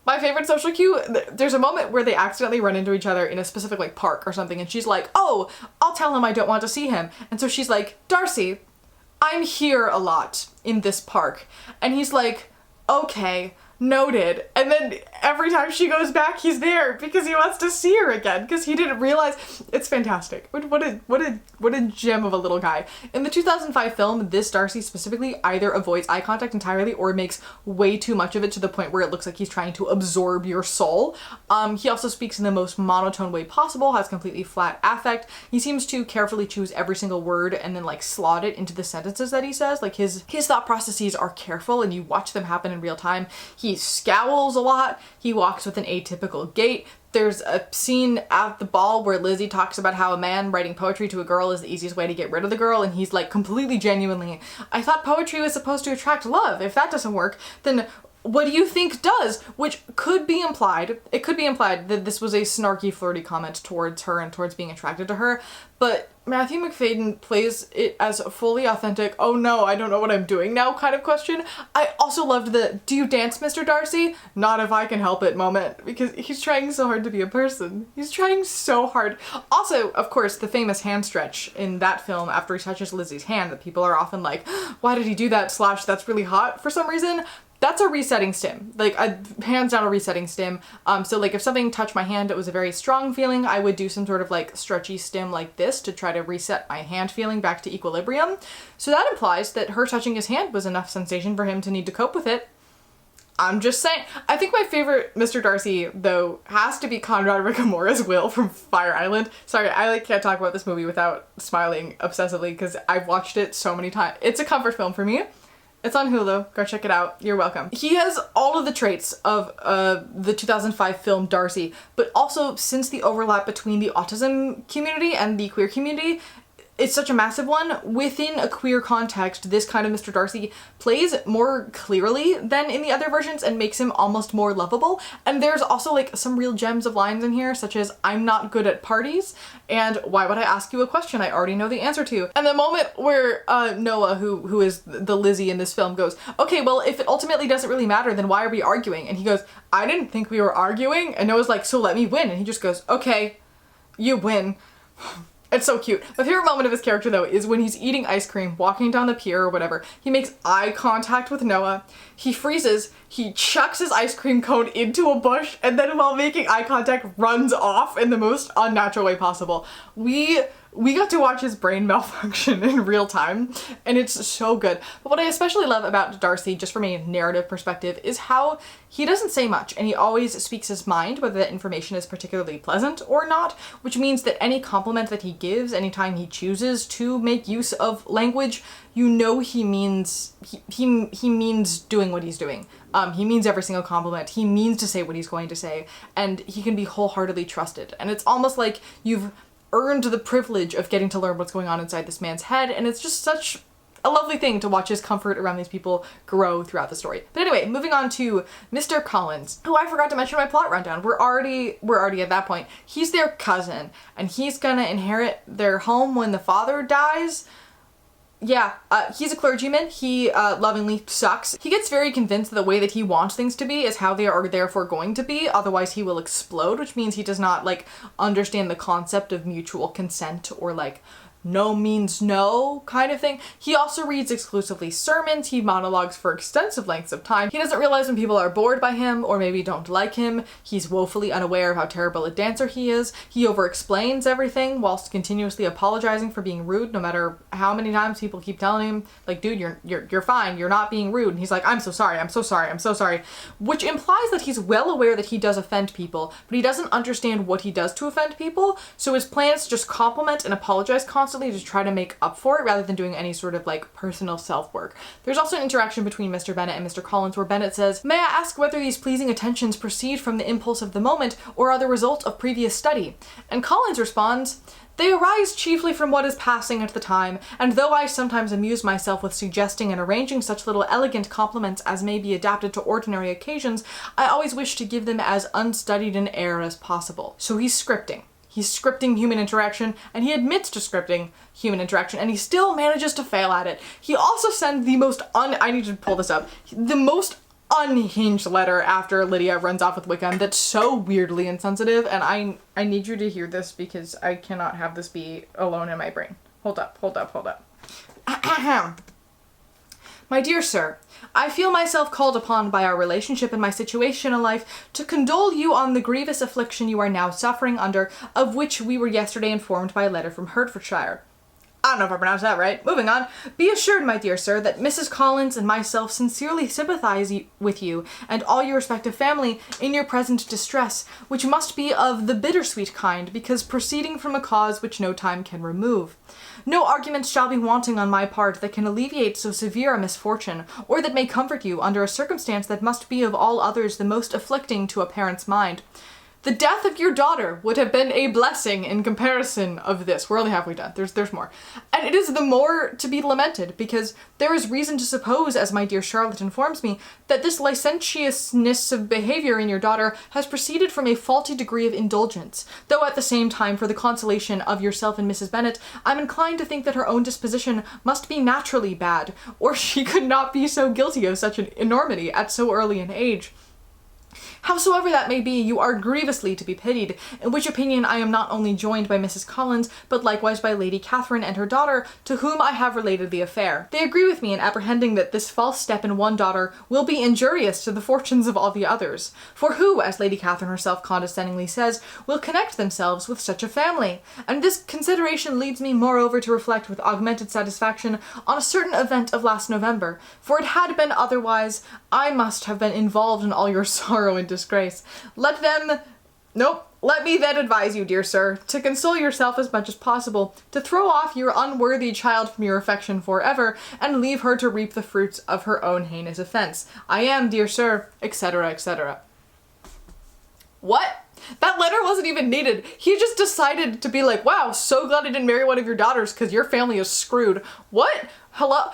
My favorite social cue, there's a moment where they accidentally run into each other in a specific like park or something, and she's like, oh, I'll tell him I don't want to see him. And so she's like, Darcy, I'm here a lot in this park. And he's like, okay, noted. And then every time she goes back, he's there because he wants to see her again because he didn't realize. It's fantastic. What a gem of a little guy. In the 2005 film, this Darcy specifically either avoids eye contact entirely or makes way too much of it to the point where it looks like he's trying to absorb your soul. He also speaks in the most monotone way possible, has completely flat affect. He seems to carefully choose every single word and then like slot it into the sentences that he says. Like his thought processes are careful and you watch them happen in real time. He scowls a lot. He walks with an atypical gait. There's a scene at the ball where Lizzie talks about how a man writing poetry to a girl is the easiest way to get rid of the girl, and he's like completely genuinely, I thought poetry was supposed to attract love. If that doesn't work, then what do you think does? Which could be implied. It could be implied that this was a snarky, flirty comment towards her and towards being attracted to her, but Matthew Macfadyen plays it as a fully authentic, oh no, I don't know what I'm doing now kind of question. I also loved the, do you dance, Mr. Darcy? Not if I can help it moment, because he's trying so hard to be a person. He's trying so hard. Also, of course, the famous hand stretch in that film after he touches Lizzie's hand that people are often like, why did he do that? / that's really hot for some reason. That's a resetting stim. Like, hands down a resetting stim. So like if something touched my hand, it was a very strong feeling, I would do some sort of like stretchy stim like this to try to reset my hand feeling back to equilibrium. So that implies that her touching his hand was enough sensation for him to need to cope with it. I'm just saying. I think my favorite Mr. Darcy, though, has to be Conrad Ricamора's Will from Fire Island. Sorry, I like can't talk about this movie without smiling obsessively because I've watched it so many times. It's a comfort film for me. It's on Hulu. Go check it out. You're welcome. He has all of the traits of the 2005 film Darcy, but also since the overlap between the autism community and the queer community, it's such a massive one. Within a queer context, this kind of Mr. Darcy plays more clearly than in the other versions and makes him almost more lovable. And there's also like some real gems of lines in here, such as, I'm not good at parties, and why would I ask you a question I already know the answer to? And the moment where Noah, who is the Lizzie in this film, goes, okay, well, if it ultimately doesn't really matter, then why are we arguing? And he goes, I didn't think we were arguing. And Noah's like, so let me win. And he just goes, okay, you win. It's so cute. My favorite moment of his character, though, is when he's eating ice cream, walking down the pier or whatever. He makes eye contact with Noah. He freezes. He chucks his ice cream cone into a bush, and then while making eye contact, runs off in the most unnatural way possible. We got to watch his brain malfunction in real time, and it's so good. But what I especially love about Darcy, just from a narrative perspective, is how he doesn't say much, and he always speaks his mind, whether that information is particularly pleasant or not, which means that any compliment that he gives, anytime he chooses to make use of language, you know he means he means doing what he's doing. He means every single compliment. He means to say what he's going to say, and he can be wholeheartedly trusted. And it's almost like you've earned the privilege of getting to learn what's going on inside this man's head, and it's just such a lovely thing to watch his comfort around these people grow throughout the story. But anyway, moving on to Mr. Collins, who I forgot to mention in my plot rundown. We're already at that point. He's their cousin, and he's gonna inherit their home when the father dies. Yeah, he's a clergyman. He lovingly sucks. He gets very convinced that the way that he wants things to be is how they are therefore going to be, otherwise he will explode, which means he does not like understand the concept of mutual consent or like no means no kind of thing. He also reads exclusively sermons. He monologues for extensive lengths of time. He doesn't realize when people are bored by him or maybe don't like him. He's woefully unaware of how terrible a dancer he is. He over-explains everything whilst continuously apologizing for being rude, no matter how many times people keep telling him, like, dude, you're fine, you're not being rude. And he's like, I'm so sorry, I'm so sorry, I'm so sorry. Which implies that he's well aware that he does offend people, but he doesn't understand what he does to offend people, so his plan is to just compliment and apologize constantly to try to make up for it rather than doing any sort of like personal self-work. There's also an interaction between Mr. Bennet and Mr. Collins where Bennet says, may I ask whether these pleasing attentions proceed from the impulse of the moment or are the result of previous study? And Collins responds, they arise chiefly from what is passing at the time, and though I sometimes amuse myself with suggesting and arranging such little elegant compliments as may be adapted to ordinary occasions, I always wish to give them as unstudied an air as possible. So he's scripting. He's scripting human interaction, and he admits to scripting human interaction, and he still manages to fail at it. He also sends the most I need to pull this up. The most unhinged letter after Lydia runs off with Wickham that's so weirdly insensitive, and I need you to hear this because I cannot have this be alone in my brain. Hold up. My dear sir, I feel myself called upon by our relationship and my situation in life to condole you on the grievous affliction you are now suffering under, of which we were yesterday informed by a letter from Hertfordshire. I don't know if I pronounced that right. Moving on. Be assured, my dear sir, that Mrs. Collins and myself sincerely sympathize with you and all your respective family in your present distress, which must be of the bittersweet kind, because proceeding from a cause which no time can remove. No arguments shall be wanting on my part that can alleviate so severe a misfortune, or that may comfort you under a circumstance that must be of all others the most afflicting to a parent's mind. The death of your daughter would have been a blessing in comparison of this. We're only halfway done. There's more. And it is the more to be lamented, because there is reason to suppose, as my dear Charlotte informs me, that this licentiousness of behavior in your daughter has proceeded from a faulty degree of indulgence, though at the same time, for the consolation of yourself and Mrs. Bennet, I'm inclined to think that her own disposition must be naturally bad, or she could not be so guilty of such an enormity at so early an age. Howsoever that may be, you are grievously to be pitied, in which opinion I am not only joined by Mrs. Collins, but likewise by Lady Catherine and her daughter, to whom I have related the affair. They agree with me in apprehending that this false step in one daughter will be injurious to the fortunes of all the others. For who, as Lady Catherine herself condescendingly says, will connect themselves with such a family? And this consideration leads me moreover to reflect with augmented satisfaction on a certain event of last November, for it had been otherwise, I must have been involved in all your sorrow and disgrace. Let me then advise you, dear sir, to console yourself as much as possible, to throw off your unworthy child from your affection forever, and leave her to reap the fruits of her own heinous offense. I am, dear sir, etc., etc. What? That letter wasn't even needed. He just decided to be like, wow, so glad I didn't marry one of your daughters because your family is screwed. What? Hello?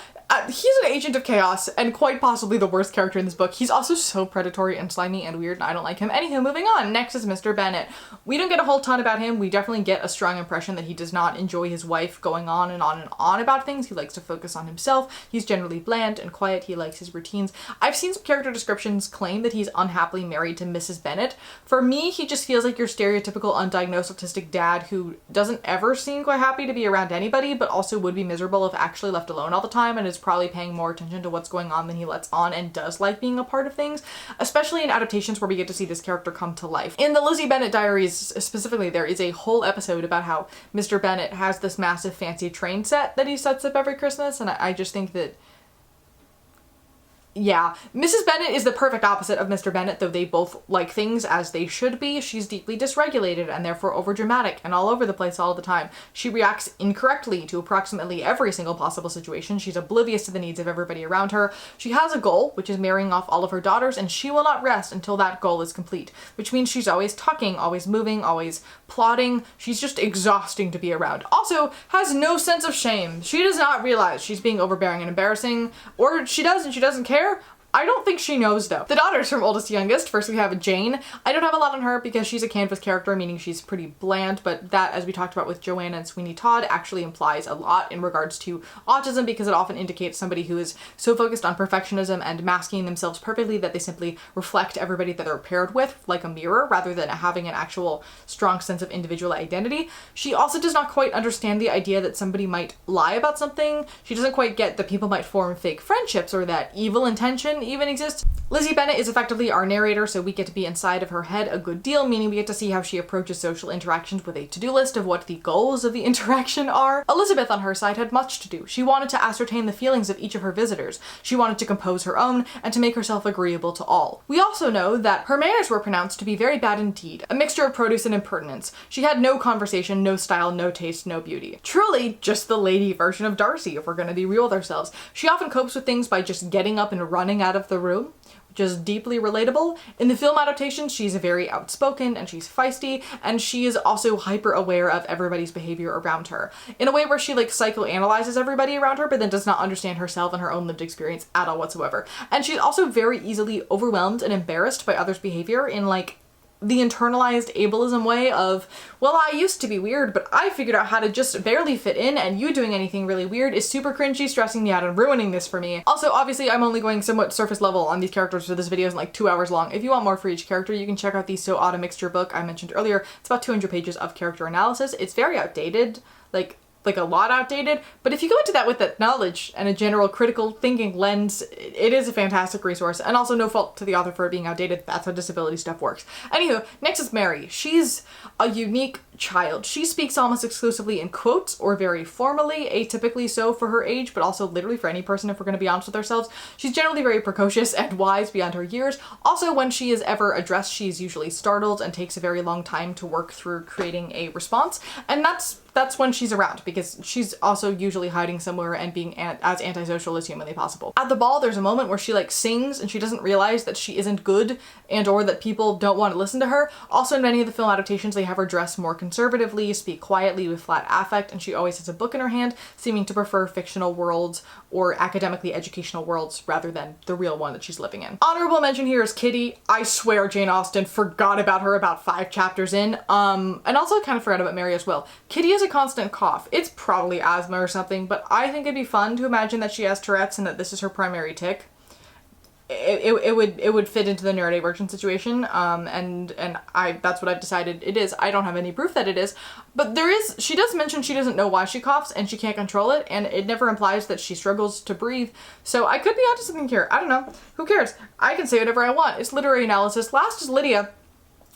He's an agent of chaos and quite possibly the worst character in this book. He's also so predatory and slimy and weird and I don't like him. Anywho, moving on. Next is Mr. Bennet. We don't get a whole ton about him. We definitely get a strong impression that he does not enjoy his wife going on and on and on about things. He likes to focus on himself. He's generally bland and quiet. He likes his routines. I've seen some character descriptions claim that he's unhappily married to Mrs. Bennet. For me, he just feels like your stereotypical undiagnosed autistic dad who doesn't ever seem quite happy to be around anybody, but also would be miserable if actually left alone all the time and is probably paying more attention to what's going on than he lets on, and does like being a part of things, especially in adaptations where we get to see this character come to life. In the Lizzie Bennet Diaries specifically, there is a whole episode about how Mr. Bennet has this massive fancy train set that he sets up every Christmas, and I just think that yeah, Mrs. Bennet is the perfect opposite of Mr. Bennet, though they both like things as they should be. She's deeply dysregulated and therefore overdramatic and all over the place all the time. She reacts incorrectly to approximately every single possible situation. She's oblivious to the needs of everybody around her. She has a goal, which is marrying off all of her daughters, and she will not rest until that goal is complete, which means she's always talking, always moving, always plotting. She's just exhausting to be around. Also, has no sense of shame. She does not realize she's being overbearing and embarrassing, or she does and she doesn't care. I don't think she knows though. The daughters from oldest to youngest. First we have Jane. I don't have a lot on her because she's a canvas character, meaning she's pretty bland, but that, as we talked about with Joanna and Sweeney Todd, actually implies a lot in regards to autism, because it often indicates somebody who is so focused on perfectionism and masking themselves perfectly that they simply reflect everybody that they're paired with like a mirror, rather than having an actual strong sense of individual identity. She also does not quite understand the idea that somebody might lie about something. She doesn't quite get that people might form fake friendships or that evil intention even exists. Lizzie Bennet is effectively our narrator, so we get to be inside of her head a good deal, meaning we get to see how she approaches social interactions with a to-do list of what the goals of the interaction are. Elizabeth, on her side, had much to do. She wanted to ascertain the feelings of each of her visitors. She wanted to compose her own and to make herself agreeable to all. We also know that her manners were pronounced to be very bad indeed, a mixture of produce and impertinence. She had no conversation, no style, no taste, no beauty. Truly, just the lady version of Darcy, if we're gonna be real with ourselves. She often copes with things by just getting up and running out of the room, which is deeply relatable. In the film adaptation, she's very outspoken and she's feisty, and she is also hyper aware of everybody's behavior around her in a way where she like psychoanalyzes everybody around her, but then does not understand herself and her own lived experience at all whatsoever. And she's also very easily overwhelmed and embarrassed by others' behavior in like the internalized ableism way of, well, I used to be weird, but I figured out how to just barely fit in, and you doing anything really weird is super cringy, stressing me out, and ruining this for me. Also, obviously, I'm only going somewhat surface level on these characters, so this video is like 2 hours long. If you want more for each character, you can check out the So Odd a Mixture book I mentioned earlier. It's about 200 pages of character analysis. It's very outdated. Like, like a lot outdated, but if you go into that with that knowledge and a general critical thinking lens, it is a fantastic resource, and also no fault to the author for it being outdated. That's how disability stuff works. Anywho, next is Mary. She's a unique child. She speaks almost exclusively in quotes or very formally, atypically so for her age, but also literally for any person if we're going to be honest with ourselves. She's generally very precocious and wise beyond her years. Also, when she is ever addressed, she's usually startled and takes a very long time to work through creating a response, and that's when she's around, because she's also usually hiding somewhere and being as antisocial as humanly possible. At the ball, there's a moment where she like sings and she doesn't realize that she isn't good and or that people don't want to listen to her. Also, in many of the film adaptations, they have her dress more conservatively, speak quietly with flat affect, and she always has a book in her hand, seeming to prefer fictional worlds or academically educational worlds rather than the real one that she's living in. Honorable mention here is Kitty. I swear Jane Austen forgot about her about 5 chapters in, and also kind of forgot about Mary as well. Kitty is a constant cough. It's probably asthma or something, but I think it'd be fun to imagine that she has Tourette's and that this is her primary tick. It would fit into the neurodivergent situation, and that's what I've decided it is. I don't have any proof that it is, but she does mention she doesn't know why she coughs and she can't control it, and it never implies that she struggles to breathe, so I could be onto something here. I don't know. Who cares? I can say whatever I want. It's literary analysis. Last is Lydia.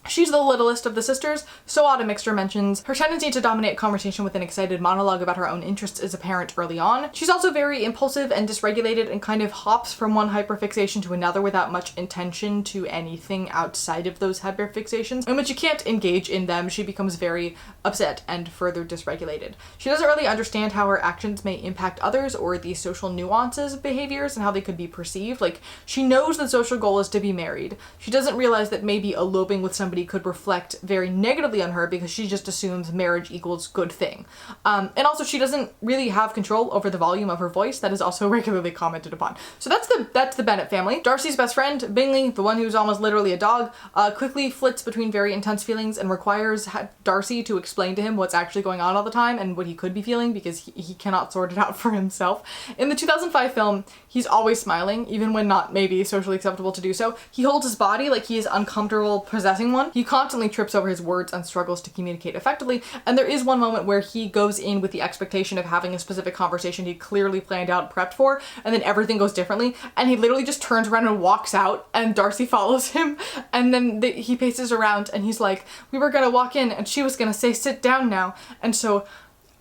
She's the littlest of the sisters, so Autumn Mixter mentions her tendency to dominate conversation with an excited monologue about her own interests is apparent early on. She's also very impulsive and dysregulated and kind of hops from one hyperfixation to another without much intention to anything outside of those hyperfixations. And when she can't engage in them, she becomes very upset and further dysregulated. She doesn't really understand how her actions may impact others or the social nuances of behaviors and how they could be perceived. Like, she knows the social goal is to be married. She doesn't realize that maybe eloping with somebody could reflect very negatively on her because she just assumes marriage equals good thing. And also she doesn't really have control over the volume of her voice. That is also regularly commented upon. So that's the Bennet family. Darcy's best friend, Bingley, the one who's almost literally a dog, quickly flits between very intense feelings and requires Darcy to explain to him what's actually going on all the time and what he could be feeling because he cannot sort it out for himself. In the 2005 film, he's always smiling, even when not maybe socially acceptable to do so. He holds his body like he is uncomfortable possessing one. He constantly trips over his words and struggles to communicate effectively, and there is one moment where he goes in with the expectation of having a specific conversation he clearly planned out and prepped for, and then everything goes differently, and he literally just turns around and walks out, and Darcy follows him, and then he paces around, and he's like, we were gonna walk in, and she was gonna say, sit down now, and so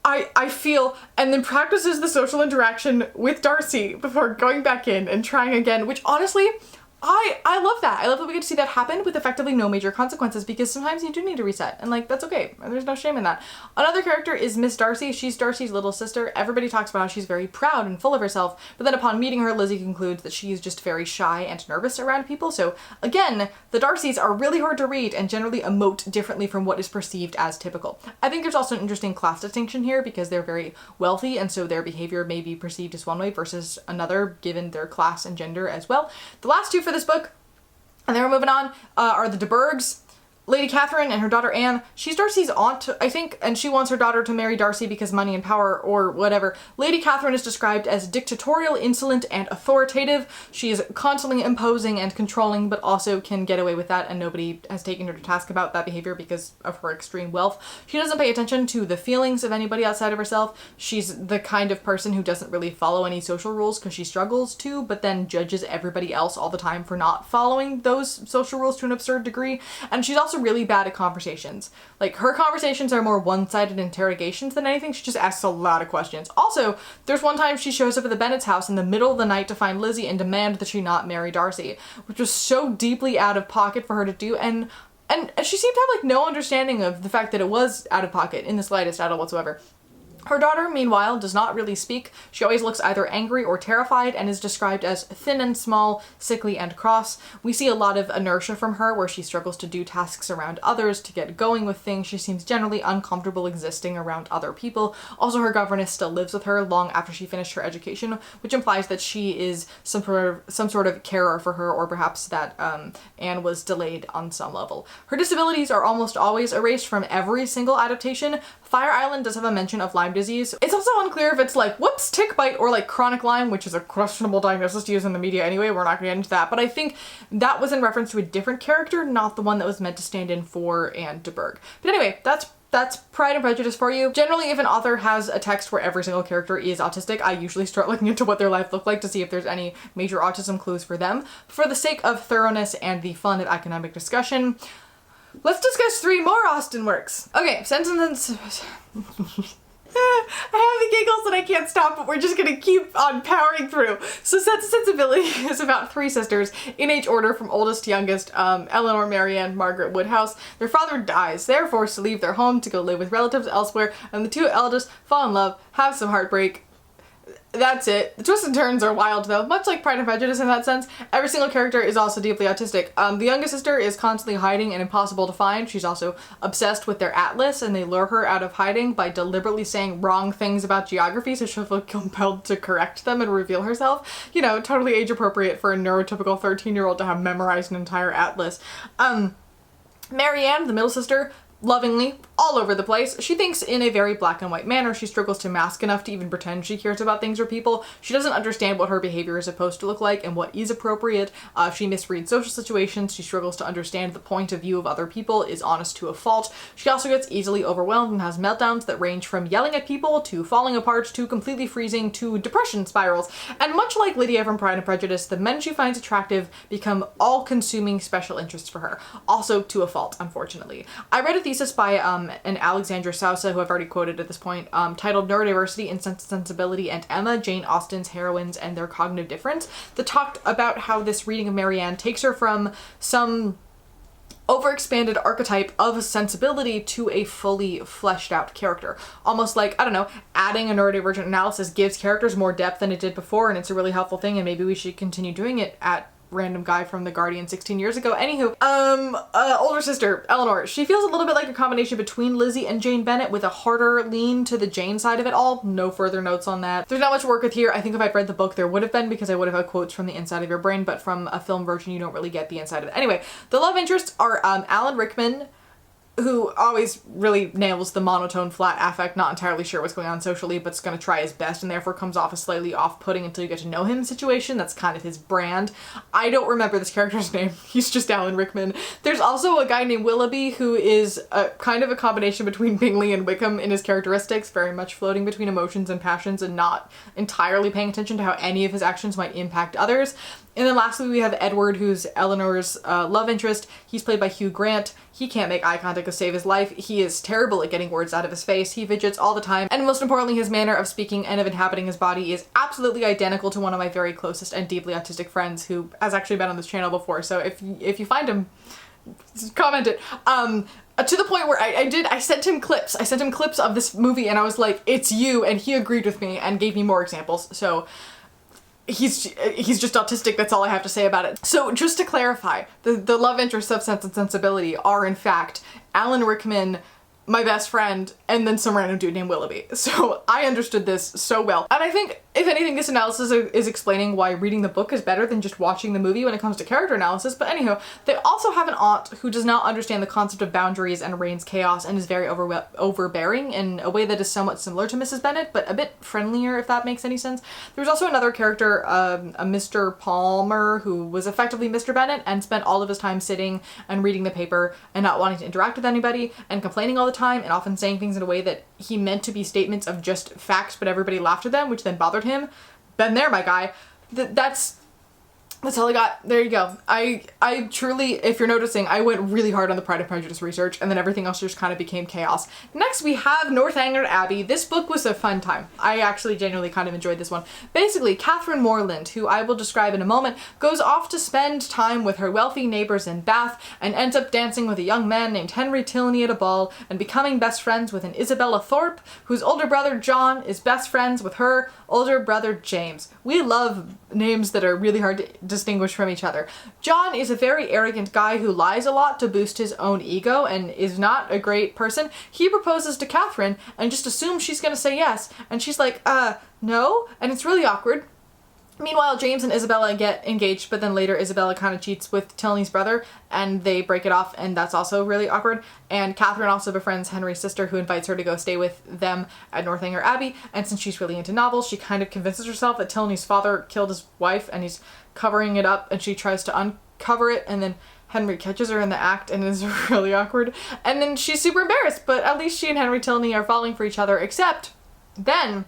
I feel, and then practices the social interaction with Darcy before going back in and trying again, which honestly, I love that. I love that we get to see that happen with effectively no major consequences, because sometimes you do need to reset, and like, that's okay. There's no shame in that. Another character is Miss Darcy. She's Darcy's little sister. Everybody talks about how she's very proud and full of herself, but then upon meeting her, Lizzie concludes that she's just very shy and nervous around people. So again, the Darcys are really hard to read and generally emote differently from what is perceived as typical. I think there's also an interesting class distinction here because they're very wealthy, and so their behavior may be perceived as one way versus another given their class and gender as well. The last two for this book, and then we're moving on, are the de Bourghs. Lady Catherine and her daughter Anne. She's Darcy's aunt, I think, and she wants her daughter to marry Darcy because money and power or whatever. Lady Catherine is described as dictatorial, insolent, and authoritative. She is constantly imposing and controlling, but also can get away with that, and nobody has taken her to task about that behavior because of her extreme wealth. She doesn't pay attention to the feelings of anybody outside of herself. She's the kind of person who doesn't really follow any social rules because she struggles to, but then judges everybody else all the time for not following those social rules to an absurd degree. And she's also really bad at conversations. Like, her conversations are more one-sided interrogations than anything. She just asks a lot of questions. Also, there's one time she shows up at the Bennet's house in the middle of the night to find Lizzie and demand that she not marry Darcy, which was so deeply out of pocket for her to do, and she seemed to have like no understanding of the fact that it was out of pocket in the slightest at all whatsoever. Her daughter, meanwhile, does not really speak. She always looks either angry or terrified and is described as thin and small, sickly and cross. We see a lot of inertia from her where she struggles to do tasks around others, to get going with things. She seems generally uncomfortable existing around other people. Also, her governess still lives with her long after she finished her education, which implies that she is some sort of carer for her, or perhaps that Anne was delayed on some level. Her disabilities are almost always erased from every single adaptation. Fire Island does have a mention of Lyme disease. It's also unclear if it's like, whoops, tick bite, or like chronic Lyme, which is a questionable diagnosis to use in the media anyway. We're not gonna get into that, but I think that was in reference to a different character, not the one that was meant to stand in for Anne de Bourgh. But anyway, that's that's Pride and Prejudice for you. Generally, if an author has a text where every single character is autistic, I usually start looking into what their life looked like to see if there's any major autism clues for them. For the sake of thoroughness and the fun of academic discussion, let's discuss 3 more Austen works. Okay, Sense and I have the giggles and I can't stop, but we're just gonna keep on powering through. So Sense and Sensibility is about 3 sisters, in age order from oldest to youngest, Elinor, Marianne, Margaret Woodhouse. Their father dies. They're forced to leave their home to go live with relatives elsewhere, and the 2 eldest fall in love, have some heartbreak. That's it. The twists and turns are wild though, much like Pride and Prejudice in that sense. Every single character is also deeply autistic. The youngest sister is constantly hiding and impossible to find. She's also obsessed with their atlas, and they lure her out of hiding by deliberately saying wrong things about geography so she'll feel compelled to correct them and reveal herself. You know, totally age appropriate for a neurotypical 13-year-old to have memorized an entire atlas. Marianne, the middle sister, lovingly, all over the place. She thinks in a very black and white manner. She struggles to mask enough to even pretend she cares about things or people. She doesn't understand what her behavior is supposed to look like and what is appropriate. She misreads social situations. She struggles to understand the point of view of other people, is honest to a fault. She also gets easily overwhelmed and has meltdowns that range from yelling at people to falling apart to completely freezing to depression spirals. And much like Lydia from Pride and Prejudice, the men she finds attractive become all-consuming special interests for her. Also to a fault, unfortunately. I read a thesis by an Alexandra Sousa, who I've already quoted at this point, titled Neurodiversity in Sense and Sensibility and Emma, Jane Austen's Heroines and Their Cognitive Difference, that talked about how this reading of Marianne takes her from some overexpanded archetype of sensibility to a fully fleshed out character. Almost like, I don't know, adding a neurodivergent analysis gives characters more depth than it did before, and it's a really helpful thing, and maybe we should continue doing it at random guy from The Guardian 16 years ago. Anywho, older sister, Elinor, she feels a little bit like a combination between Lizzie and Jane Bennet with a harder lean to the Jane side of it all. No further notes on that. There's not much to work with here. I think if I'd read the book there would have been, because I would have had quotes from the inside of your brain, but from a film version you don't really get the inside of it. Anyway, the love interests are Alan Rickman, who always really nails the monotone flat affect, not entirely sure what's going on socially, but's gonna try his best and therefore comes off as slightly off-putting until you get to know him situation. That's kind of his brand. I don't remember this character's name. He's just Alan Rickman. There's also a guy named Willoughby who is kind of a combination between Bingley and Wickham in his characteristics, very much floating between emotions and passions and not entirely paying attention to how any of his actions might impact others. And then lastly, we have Edward, who's Eleanor's love interest. He's played by Hugh Grant. He can't make eye contact to save his life. He is terrible at getting words out of his face. He fidgets all the time. And most importantly, his manner of speaking and of inhabiting his body is absolutely identical to one of my very closest and deeply autistic friends who has actually been on this channel before. So if you find him, comment it. To the point where I sent him clips. I sent him clips of this movie and I was like, it's you, and he agreed with me and gave me more examples. So he's just autistic, that's all I have to say about it. So just to clarify, the love interests of Sense and Sensibility are in fact Alan Rickman, my best friend, and then some random dude named Willoughby. So I understood this so well. And I think, if anything, this analysis is explaining why reading the book is better than just watching the movie when it comes to character analysis. But anyhow, they also have an aunt who does not understand the concept of boundaries and reigns chaos and is very overbearing in a way that is somewhat similar to Mrs. Bennet, but a bit friendlier, if that makes any sense. There's also another character, a Mr. Palmer, who was effectively Mr. Bennet and spent all of his time sitting and reading the paper and not wanting to interact with anybody and complaining all the time and often saying things in a way that he meant to be statements of just facts, but everybody laughed at them, which then bothered him. Been there, my guy. That's all I got. There you go. I truly, if you're noticing, I went really hard on the Pride and Prejudice research and then everything else just kind of became chaos. Next we have Northanger Abbey. This book was a fun time. I actually genuinely kind of enjoyed this one. Basically, Catherine Morland, who I will describe in a moment, goes off to spend time with her wealthy neighbors in Bath and ends up dancing with a young man named Henry Tilney at a ball and becoming best friends with an Isabella Thorpe, whose older brother John is best friends with her older brother James. We love names that are really hard to distinguish from each other. John is a very arrogant guy who lies a lot to boost his own ego and is not a great person. He proposes to Catherine and just assumes she's gonna say yes, and she's like, no, and it's really awkward. Meanwhile, James and Isabella get engaged, but then later Isabella kind of cheats with Tilney's brother and they break it off, and that's also really awkward. And Catherine also befriends Henry's sister, who invites her to go stay with them at Northanger Abbey, and since she's really into novels, she kind of convinces herself that Tilney's father killed his wife and he's covering it up, and she tries to cover it, and then Henry catches her in the act and is really awkward. And then she's super embarrassed, but at least she and Henry Tilney are falling for each other, except then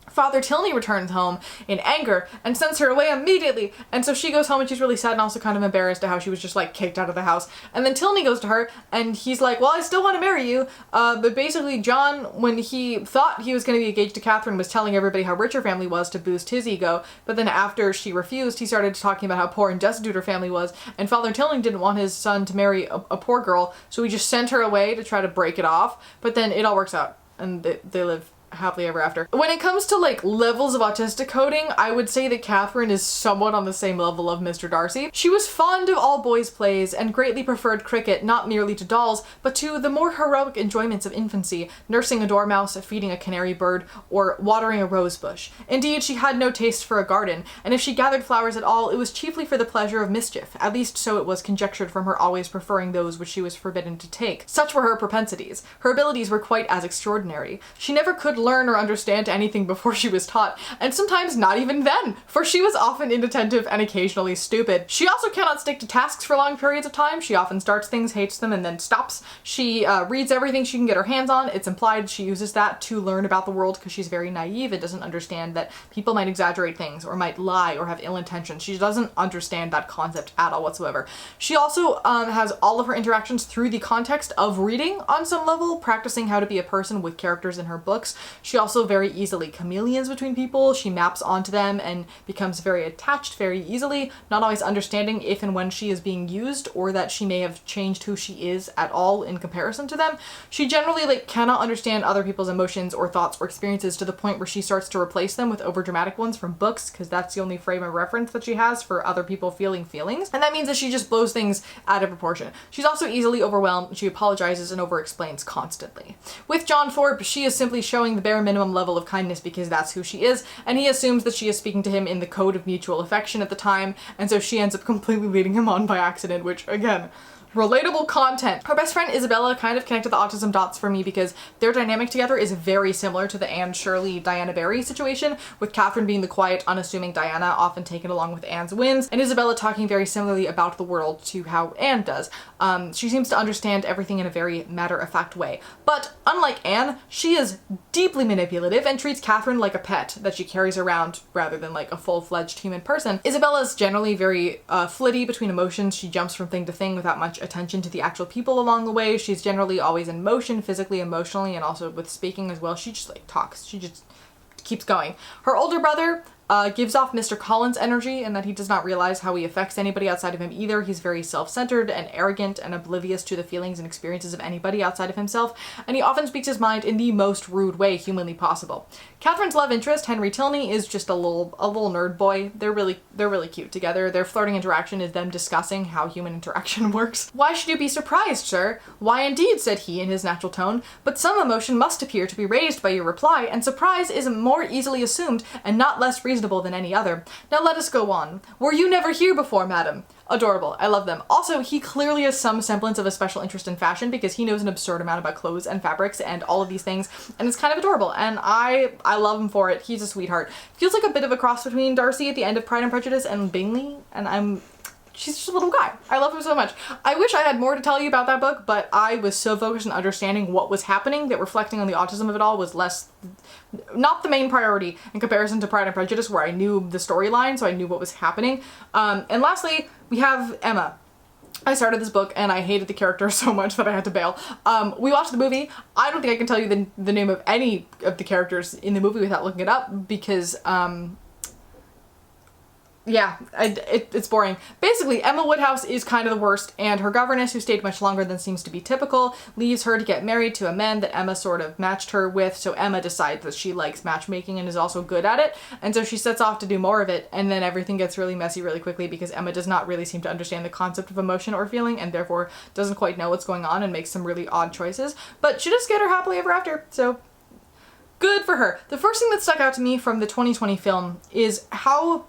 Father Tilney returns home in anger and sends her away immediately. And so she goes home and she's really sad and also kind of embarrassed at how she was just like kicked out of the house. And then Tilney goes to her and he's like, well, I still want to marry you. But basically John, when he thought he was going to be engaged to Catherine, was telling everybody how rich her family was to boost his ego. But then after she refused, he started talking about how poor and destitute her family was. And Father Tilney didn't want his son to marry a poor girl. So he just sent her away to try to break it off. But then it all works out and they live happily ever after. When it comes to like levels of autistic coding, I would say that Catherine is somewhat on the same level of Mr. Darcy. She was fond of all boys' plays and greatly preferred cricket not merely to dolls, but to the more heroic enjoyments of infancy, nursing a dormouse, feeding a canary bird, or watering a rose bush. Indeed, she had no taste for a garden, and if she gathered flowers at all, it was chiefly for the pleasure of mischief, at least so it was conjectured from her always preferring those which she was forbidden to take. Such were her propensities. Her abilities were quite as extraordinary. She never could learn or understand anything before she was taught, and sometimes not even then, for she was often inattentive and occasionally stupid. She also cannot stick to tasks for long periods of time. She often starts things, hates them, and then stops. She reads everything she can get her hands on. It's implied she uses that to learn about the world because she's very naive and doesn't understand that people might exaggerate things or might lie or have ill intentions. She doesn't understand that concept at all whatsoever. She also has all of her interactions through the context of reading on some level, practicing how to be a person with characters in her books. She also very easily chameleons between people. She maps onto them and becomes very attached very easily, not always understanding if and when she is being used or that she may have changed who she is at all in comparison to them. She generally like cannot understand other people's emotions or thoughts or experiences to the point where she starts to replace them with overdramatic ones from books because that's the only frame of reference that she has for other people feeling feelings. And that means that she just blows things out of proportion. She's also easily overwhelmed. She apologizes and over-explains constantly. With John Thorpe, she is simply showing the bare minimum level of kindness because that's who she is, and he assumes that she is speaking to him in the code of mutual affection at the time, and so she ends up completely leading him on by accident, which again, relatable content. Her best friend Isabella kind of connected the autism dots for me because their dynamic together is very similar to the Anne Shirley Diana Barry situation, with Catherine being the quiet, unassuming Diana, often taken along with Anne's wins, and Isabella talking very similarly about the world to how Anne does. She seems to understand everything in a very matter-of-fact way. But unlike Anne, she is deeply manipulative and treats Catherine like a pet that she carries around rather than like a full-fledged human person. Isabella is generally very flitty between emotions. She jumps from thing to thing without much attention to the actual people along the way. She's generally always in motion, physically, emotionally, and also with speaking as well. She just like talks. She just keeps going. Her older brother gives off Mr. Collins energy in that he does not realize how he affects anybody outside of him either. He's very self-centered and arrogant and oblivious to the feelings and experiences of anybody outside of himself, and he often speaks his mind in the most rude way humanly possible. Catherine's love interest, Henry Tilney, is just a little nerd boy. They're really cute together. Their flirting interaction is them discussing how human interaction works. "Why should you be surprised, sir?" "Why indeed," said he in his natural tone, "but some emotion must appear to be raised by your reply, and surprise is more easily assumed and not less reasonable than any other. Now let us go on. Were you never here before, madam?" Adorable. I love them. Also, he clearly has some semblance of a special interest in fashion because he knows an absurd amount about clothes and fabrics and all of these things, and it's kind of adorable, and I love him for it. He's a sweetheart. Feels like a bit of a cross between Darcy at the end of Pride and Prejudice and Bingley, and she's just a little guy. I love him so much. I wish I had more to tell you about that book, but I was so focused on understanding what was happening that reflecting on the autism of it all was not the main priority in comparison to Pride and Prejudice, where I knew the storyline, so I knew what was happening. And lastly, we have Emma. I started this book and I hated the character so much that I had to bail. We watched the movie. I don't think I can tell you the name of any of the characters in the movie without looking it up because, yeah, it's boring. Basically, Emma Woodhouse is kind of the worst, and her governess, who stayed much longer than seems to be typical, leaves her to get married to a man that Emma sort of matched her with, so Emma decides that she likes matchmaking and is also good at it, and so she sets off to do more of it, and then everything gets really messy really quickly because Emma does not really seem to understand the concept of emotion or feeling, and therefore doesn't quite know what's going on and makes some really odd choices, but she does get her happily ever after, so good for her. The first thing that stuck out to me from the 2020 film is how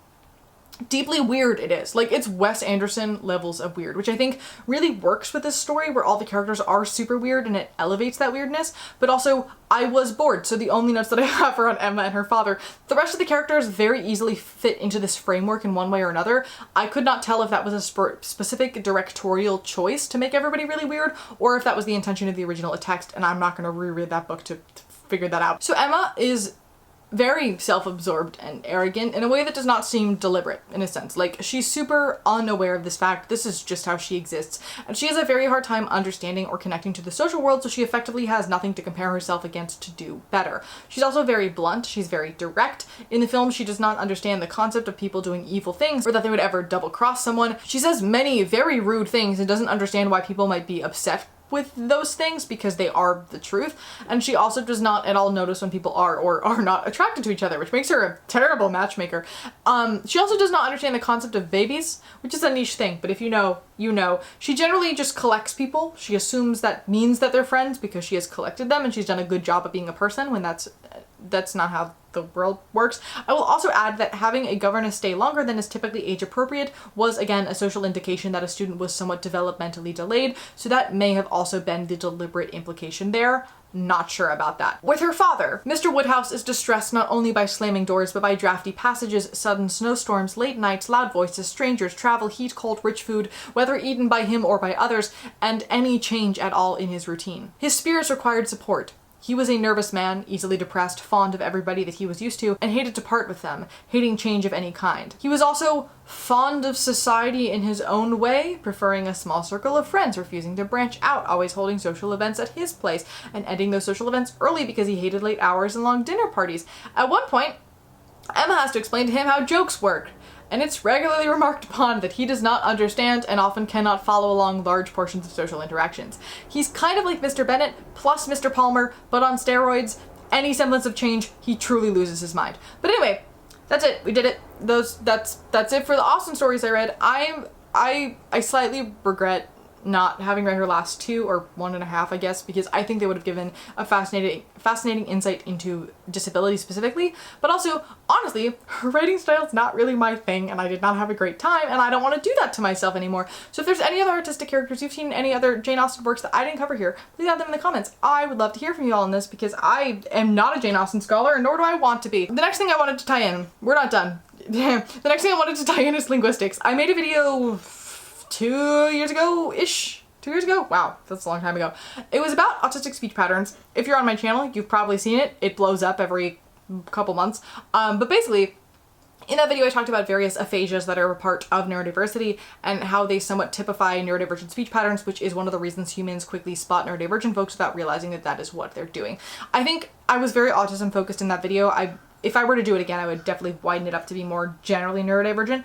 deeply weird it is. Like, it's Wes Anderson levels of weird, which I think really works with this story where all the characters are super weird and it elevates that weirdness. But also, I was bored, so the only notes that I have are on Emma and her father. The rest of the characters very easily fit into this framework in one way or another. I could not tell if that was a specific directorial choice to make everybody really weird, or if that was the intention of the original text, and I'm not going to reread that book to figure that out. So Emma is very self-absorbed and arrogant in a way that does not seem deliberate, in a sense. Like, she's super unaware of this fact. This is just how she exists. And she has a very hard time understanding or connecting to the social world, so she effectively has nothing to compare herself against to do better. She's also very blunt. She's very direct. In the film, she does not understand the concept of people doing evil things or that they would ever double-cross someone. She says many very rude things and doesn't understand why people might be upset with those things because they are the truth. And she also does not at all notice when people are or are not attracted to each other, which makes her a terrible matchmaker. She also does not understand the concept of babies, which is a niche thing, but if you know, you know. She generally just collects people. She assumes that means that they're friends because she has collected them and she's done a good job of being a person when that's not how the world works. I will also add that having a governess stay longer than is typically age appropriate was again a social indication that a student was somewhat developmentally delayed, so that may have also been the deliberate implication there. Not sure about that. With her father, Mr. Woodhouse is distressed not only by slamming doors, but by drafty passages, sudden snowstorms, late nights, loud voices, strangers, travel, heat, cold, rich food, whether eaten by him or by others, and any change at all in his routine. His spirits required support. He was a nervous man, easily depressed, fond of everybody that he was used to, and hated to part with them, hating change of any kind. He was also fond of society in his own way, preferring a small circle of friends, refusing to branch out, always holding social events at his place, and ending those social events early because he hated late hours and long dinner parties. At one point, Emma has to explain to him how jokes work, and it's regularly remarked upon that he does not understand and often cannot follow along large portions of social interactions. He's kind of like Mr. Bennet plus Mr. Palmer, but on steroids. Any semblance of change, he truly loses his mind. But anyway, that's it. We did it. That's it for the Austen stories I read. I slightly regret not having read her last 2 or 1.5, I guess, because I think they would have given a fascinating insight into disability specifically, but also, honestly, her writing style is not really my thing, and I did not have a great time, and I don't want to do that to myself anymore. So if there's any other artistic characters you've seen, any other Jane Austen works that I didn't cover here, please add them in the comments. I would love to hear from you all on this, because I am not a Jane Austen scholar, nor do I want to be. The next thing I wanted to tie in, we're not done. The next thing I wanted to tie in is linguistics. I made a video 2 years ago-ish? 2 years ago? Wow, that's a long time ago. It was about autistic speech patterns. If you're on my channel, you've probably seen it. It blows up every couple months. But basically, in that video I talked about various aphasias that are a part of neurodiversity and how they somewhat typify neurodivergent speech patterns, which is one of the reasons humans quickly spot neurodivergent folks without realizing that that is what they're doing. I think I was very autism focused in that video. If I were to do it again, I would definitely widen it up to be more generally neurodivergent.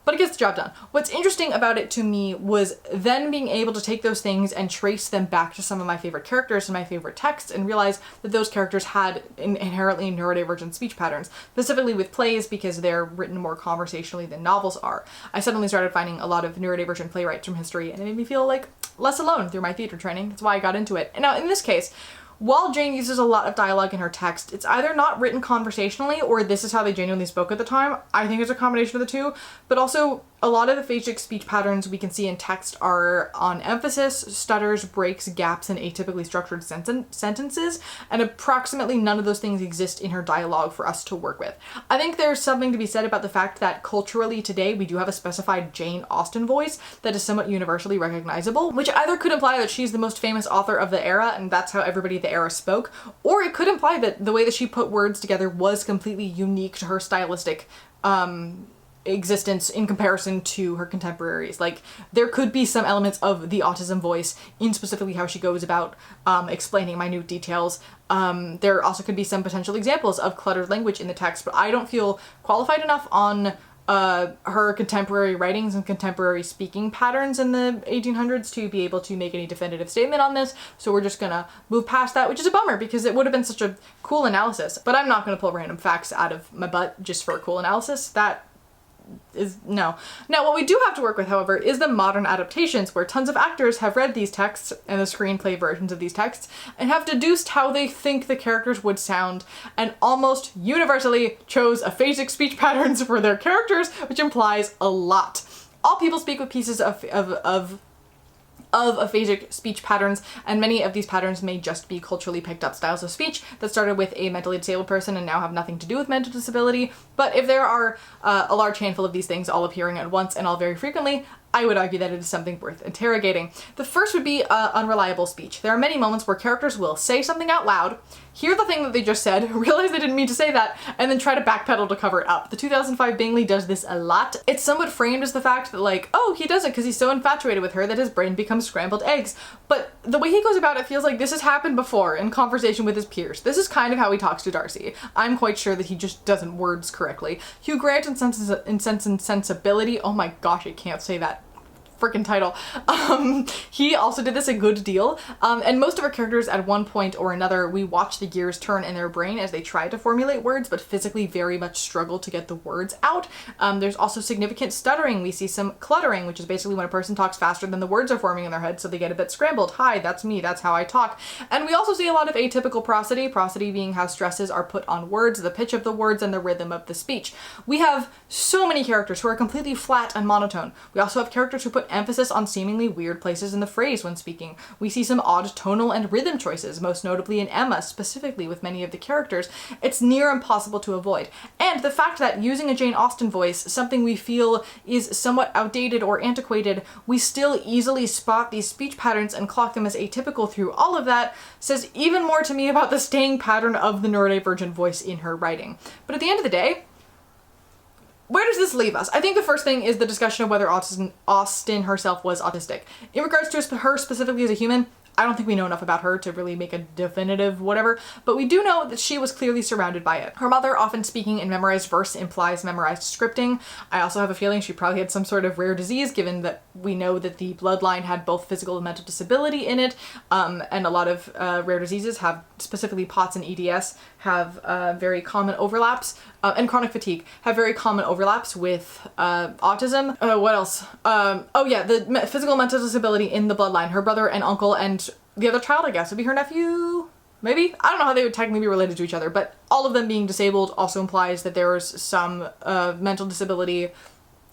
But it gets the job done. What's interesting about it to me was then being able to take those things and trace them back to some of my favorite characters and my favorite texts and realize that those characters had inherently neurodivergent speech patterns, specifically with plays because they're written more conversationally than novels are. I suddenly started finding a lot of neurodivergent playwrights from history, and it made me feel like less alone through my theater training. That's why I got into it. And now in this case, while Jane uses a lot of dialogue in her text, it's either not written conversationally or this is how they genuinely spoke at the time. I think it's a combination of the two, but also a lot of the phasic speech patterns we can see in text are on emphasis, stutters, breaks, gaps, and atypically structured sentences, and approximately none of those things exist in her dialogue for us to work with. I think there's something to be said about the fact that culturally today we do have a specified Jane Austen voice that is somewhat universally recognizable, which either could imply that she's the most famous author of the era and that's how everybody of the era spoke, or it could imply that the way that she put words together was completely unique to her stylistic existence in comparison to her contemporaries. Like, there could be some elements of the autism voice in specifically how she goes about explaining minute details. There also could be some potential examples of cluttered language in the text, but I don't feel qualified enough on her contemporary writings and contemporary speaking patterns in the 1800s to be able to make any definitive statement on this, so we're just gonna move past that, which is a bummer because it would have been such a cool analysis. But I'm not gonna pull random facts out of my butt just for a cool analysis. is no. Now, what we do have to work with, however, is the modern adaptations, where tons of actors have read these texts and the screenplay versions of these texts and have deduced how they think the characters would sound, and almost universally chose aphasic speech patterns for their characters, which implies a lot. All people speak with pieces of aphasic speech patterns, and many of these patterns may just be culturally picked up styles of speech that started with a mentally disabled person and now have nothing to do with mental disability. But if there are a large handful of these things all appearing at once and all very frequently, I would argue that it is something worth interrogating. The first would be unreliable speech. There are many moments where characters will say something out loud, hear the thing that they just said, realize they didn't mean to say that, and then try to backpedal to cover it up. The 2005 Bingley does this a lot. It's somewhat framed as the fact that, like, oh, he does it because he's so infatuated with her that his brain becomes scrambled eggs. But the way he goes about it feels like this has happened before in conversation with his peers. This is kind of how he talks to Darcy. I'm quite sure that he just doesn't words correctly. Hugh Grant in Sense and Sensibility, oh my gosh, I can't say that freaking title. He also did this a good deal. And most of our characters at one point or another, we watch the gears turn in their brain as they try to formulate words, but physically very much struggle to get the words out. There's also significant stuttering. We see some cluttering, which is basically when a person talks faster than the words are forming in their head, so they get a bit scrambled. Hi, that's me, that's how I talk. And we also see a lot of atypical prosody, prosody being how stresses are put on words, the pitch of the words, and the rhythm of the speech. We have so many characters who are completely flat and monotone. We also have characters who put emphasis on seemingly weird places in the phrase when speaking. We see some odd tonal and rhythm choices, most notably in Emma, specifically with many of the characters. It's near impossible to avoid. And the fact that using a Jane Austen voice, something we feel is somewhat outdated or antiquated, we still easily spot these speech patterns and clock them as atypical through all of that, says even more to me about the staying pattern of the neurodivergent voice in her writing. But at the end of the day, where does this leave us? I think the first thing is the discussion of whether Austen herself was autistic. In regards to her specifically as a human, I don't think we know enough about her to really make a definitive whatever, but we do know that she was clearly surrounded by it. Her mother often speaking in memorized verse implies memorized scripting. I also have a feeling she probably had some sort of rare disease, given that we know that the bloodline had both physical and mental disability in it, and a lot of rare diseases have, specifically POTS and EDS, have very common overlaps, and chronic fatigue have very common overlaps with autism. What else? Oh yeah, the physical and mental disability in the bloodline. Her brother and uncle and the other child, I guess, would be her nephew, maybe? I don't know how they would technically be related to each other, but all of them being disabled also implies that there was some mental disability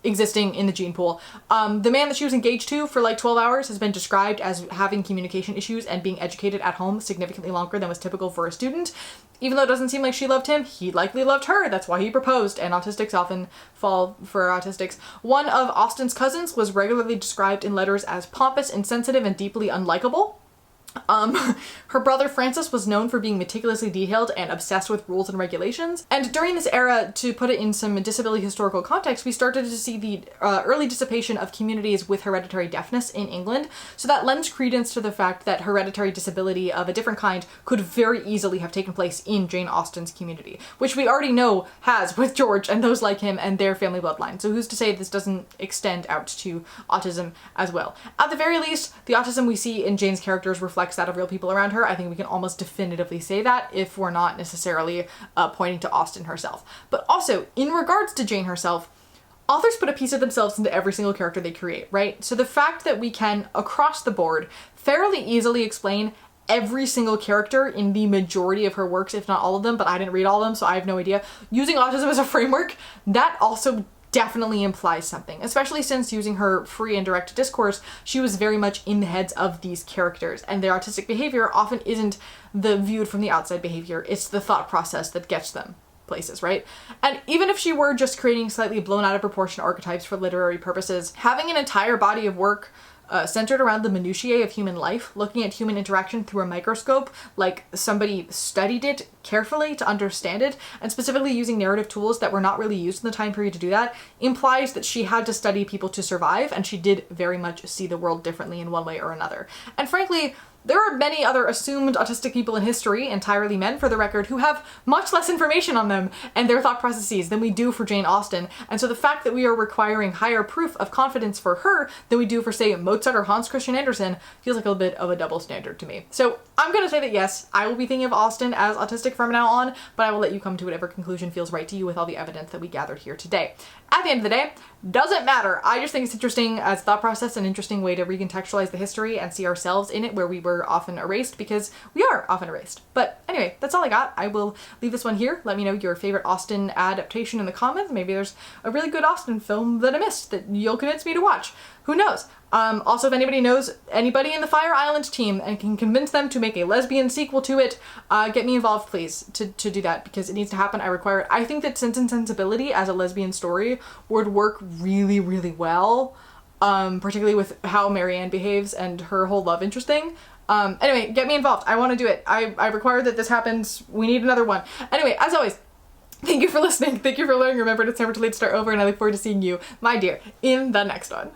existing in the gene pool. The man that she was engaged to for like 12 hours has been described as having communication issues and being educated at home significantly longer than was typical for a student. Even though it doesn't seem like she loved him, he likely loved her. That's why he proposed, and autistics often fall for autistics. One of Austen's cousins was regularly described in letters as pompous, insensitive, and deeply unlikable. Her brother Francis was known for being meticulously detailed and obsessed with rules and regulations. And during this era, to put it in some disability historical context, we started to see the early dissipation of communities with hereditary deafness in England. So that lends credence to the fact that hereditary disability of a different kind could very easily have taken place in Jane Austen's community, which we already know has with George and those like him and their family bloodline. So who's to say this doesn't extend out to autism as well? At the very least, the autism we see in Jane's characters reflects that of real people around her. I think we can almost definitively say that if we're not necessarily pointing to Austen herself. But also, in regards to Jane herself, authors put a piece of themselves into every single character they create, right? So the fact that we can, across the board, fairly easily explain every single character in the majority of her works, if not all of them, but I didn't read all of them, so I have no idea, using autism as a framework, that also definitely implies something, especially since using her free and direct discourse, she was very much in the heads of these characters, and their autistic behavior often isn't the viewed from the outside behavior, it's the thought process that gets them places, right? And even if she were just creating slightly blown out of proportion archetypes for literary purposes, having an entire body of work centered around the minutiae of human life, looking at human interaction through a microscope, like somebody studied it carefully to understand it, and specifically using narrative tools that were not really used in the time period to do that, implies that she had to study people to survive, and she did very much see the world differently in one way or another. And frankly, There are many other assumed autistic people in history, entirely men for the record, who have much less information on them and their thought processes than we do for Jane Austen. And so the fact that we are requiring higher proof of confidence for her than we do for, say, Mozart or Hans Christian Andersen feels like a bit of a double standard to me. So I'm gonna say that yes, I will be thinking of Austen as autistic from now on, but I will let you come to whatever conclusion feels right to you with all the evidence that we gathered here today. At the end of the day, doesn't matter. I just think it's interesting as thought process, an interesting way to recontextualize the history and see ourselves in it where we were often erased, because we are often erased. But anyway, that's all I got. I will leave this one here. Let me know your favorite Austen adaptation in the comments. Maybe there's a really good Austen film that I missed that you'll convince me to watch. Who knows? Also, if anybody knows anybody in the Fire Island team and can convince them to make a lesbian sequel to it, get me involved, please, to do that, because it needs to happen. I require it. I think that Sense and Sensibility as a lesbian story would work really, really well, particularly with how Marianne behaves and her whole love interest thing. Anyway, get me involved. I want to do it. I require that this happens. We need another one. Anyway, as always, thank you for listening. Thank you for learning. Remember, it's never too late to start over, and I look forward to seeing you, my dear, in the next one.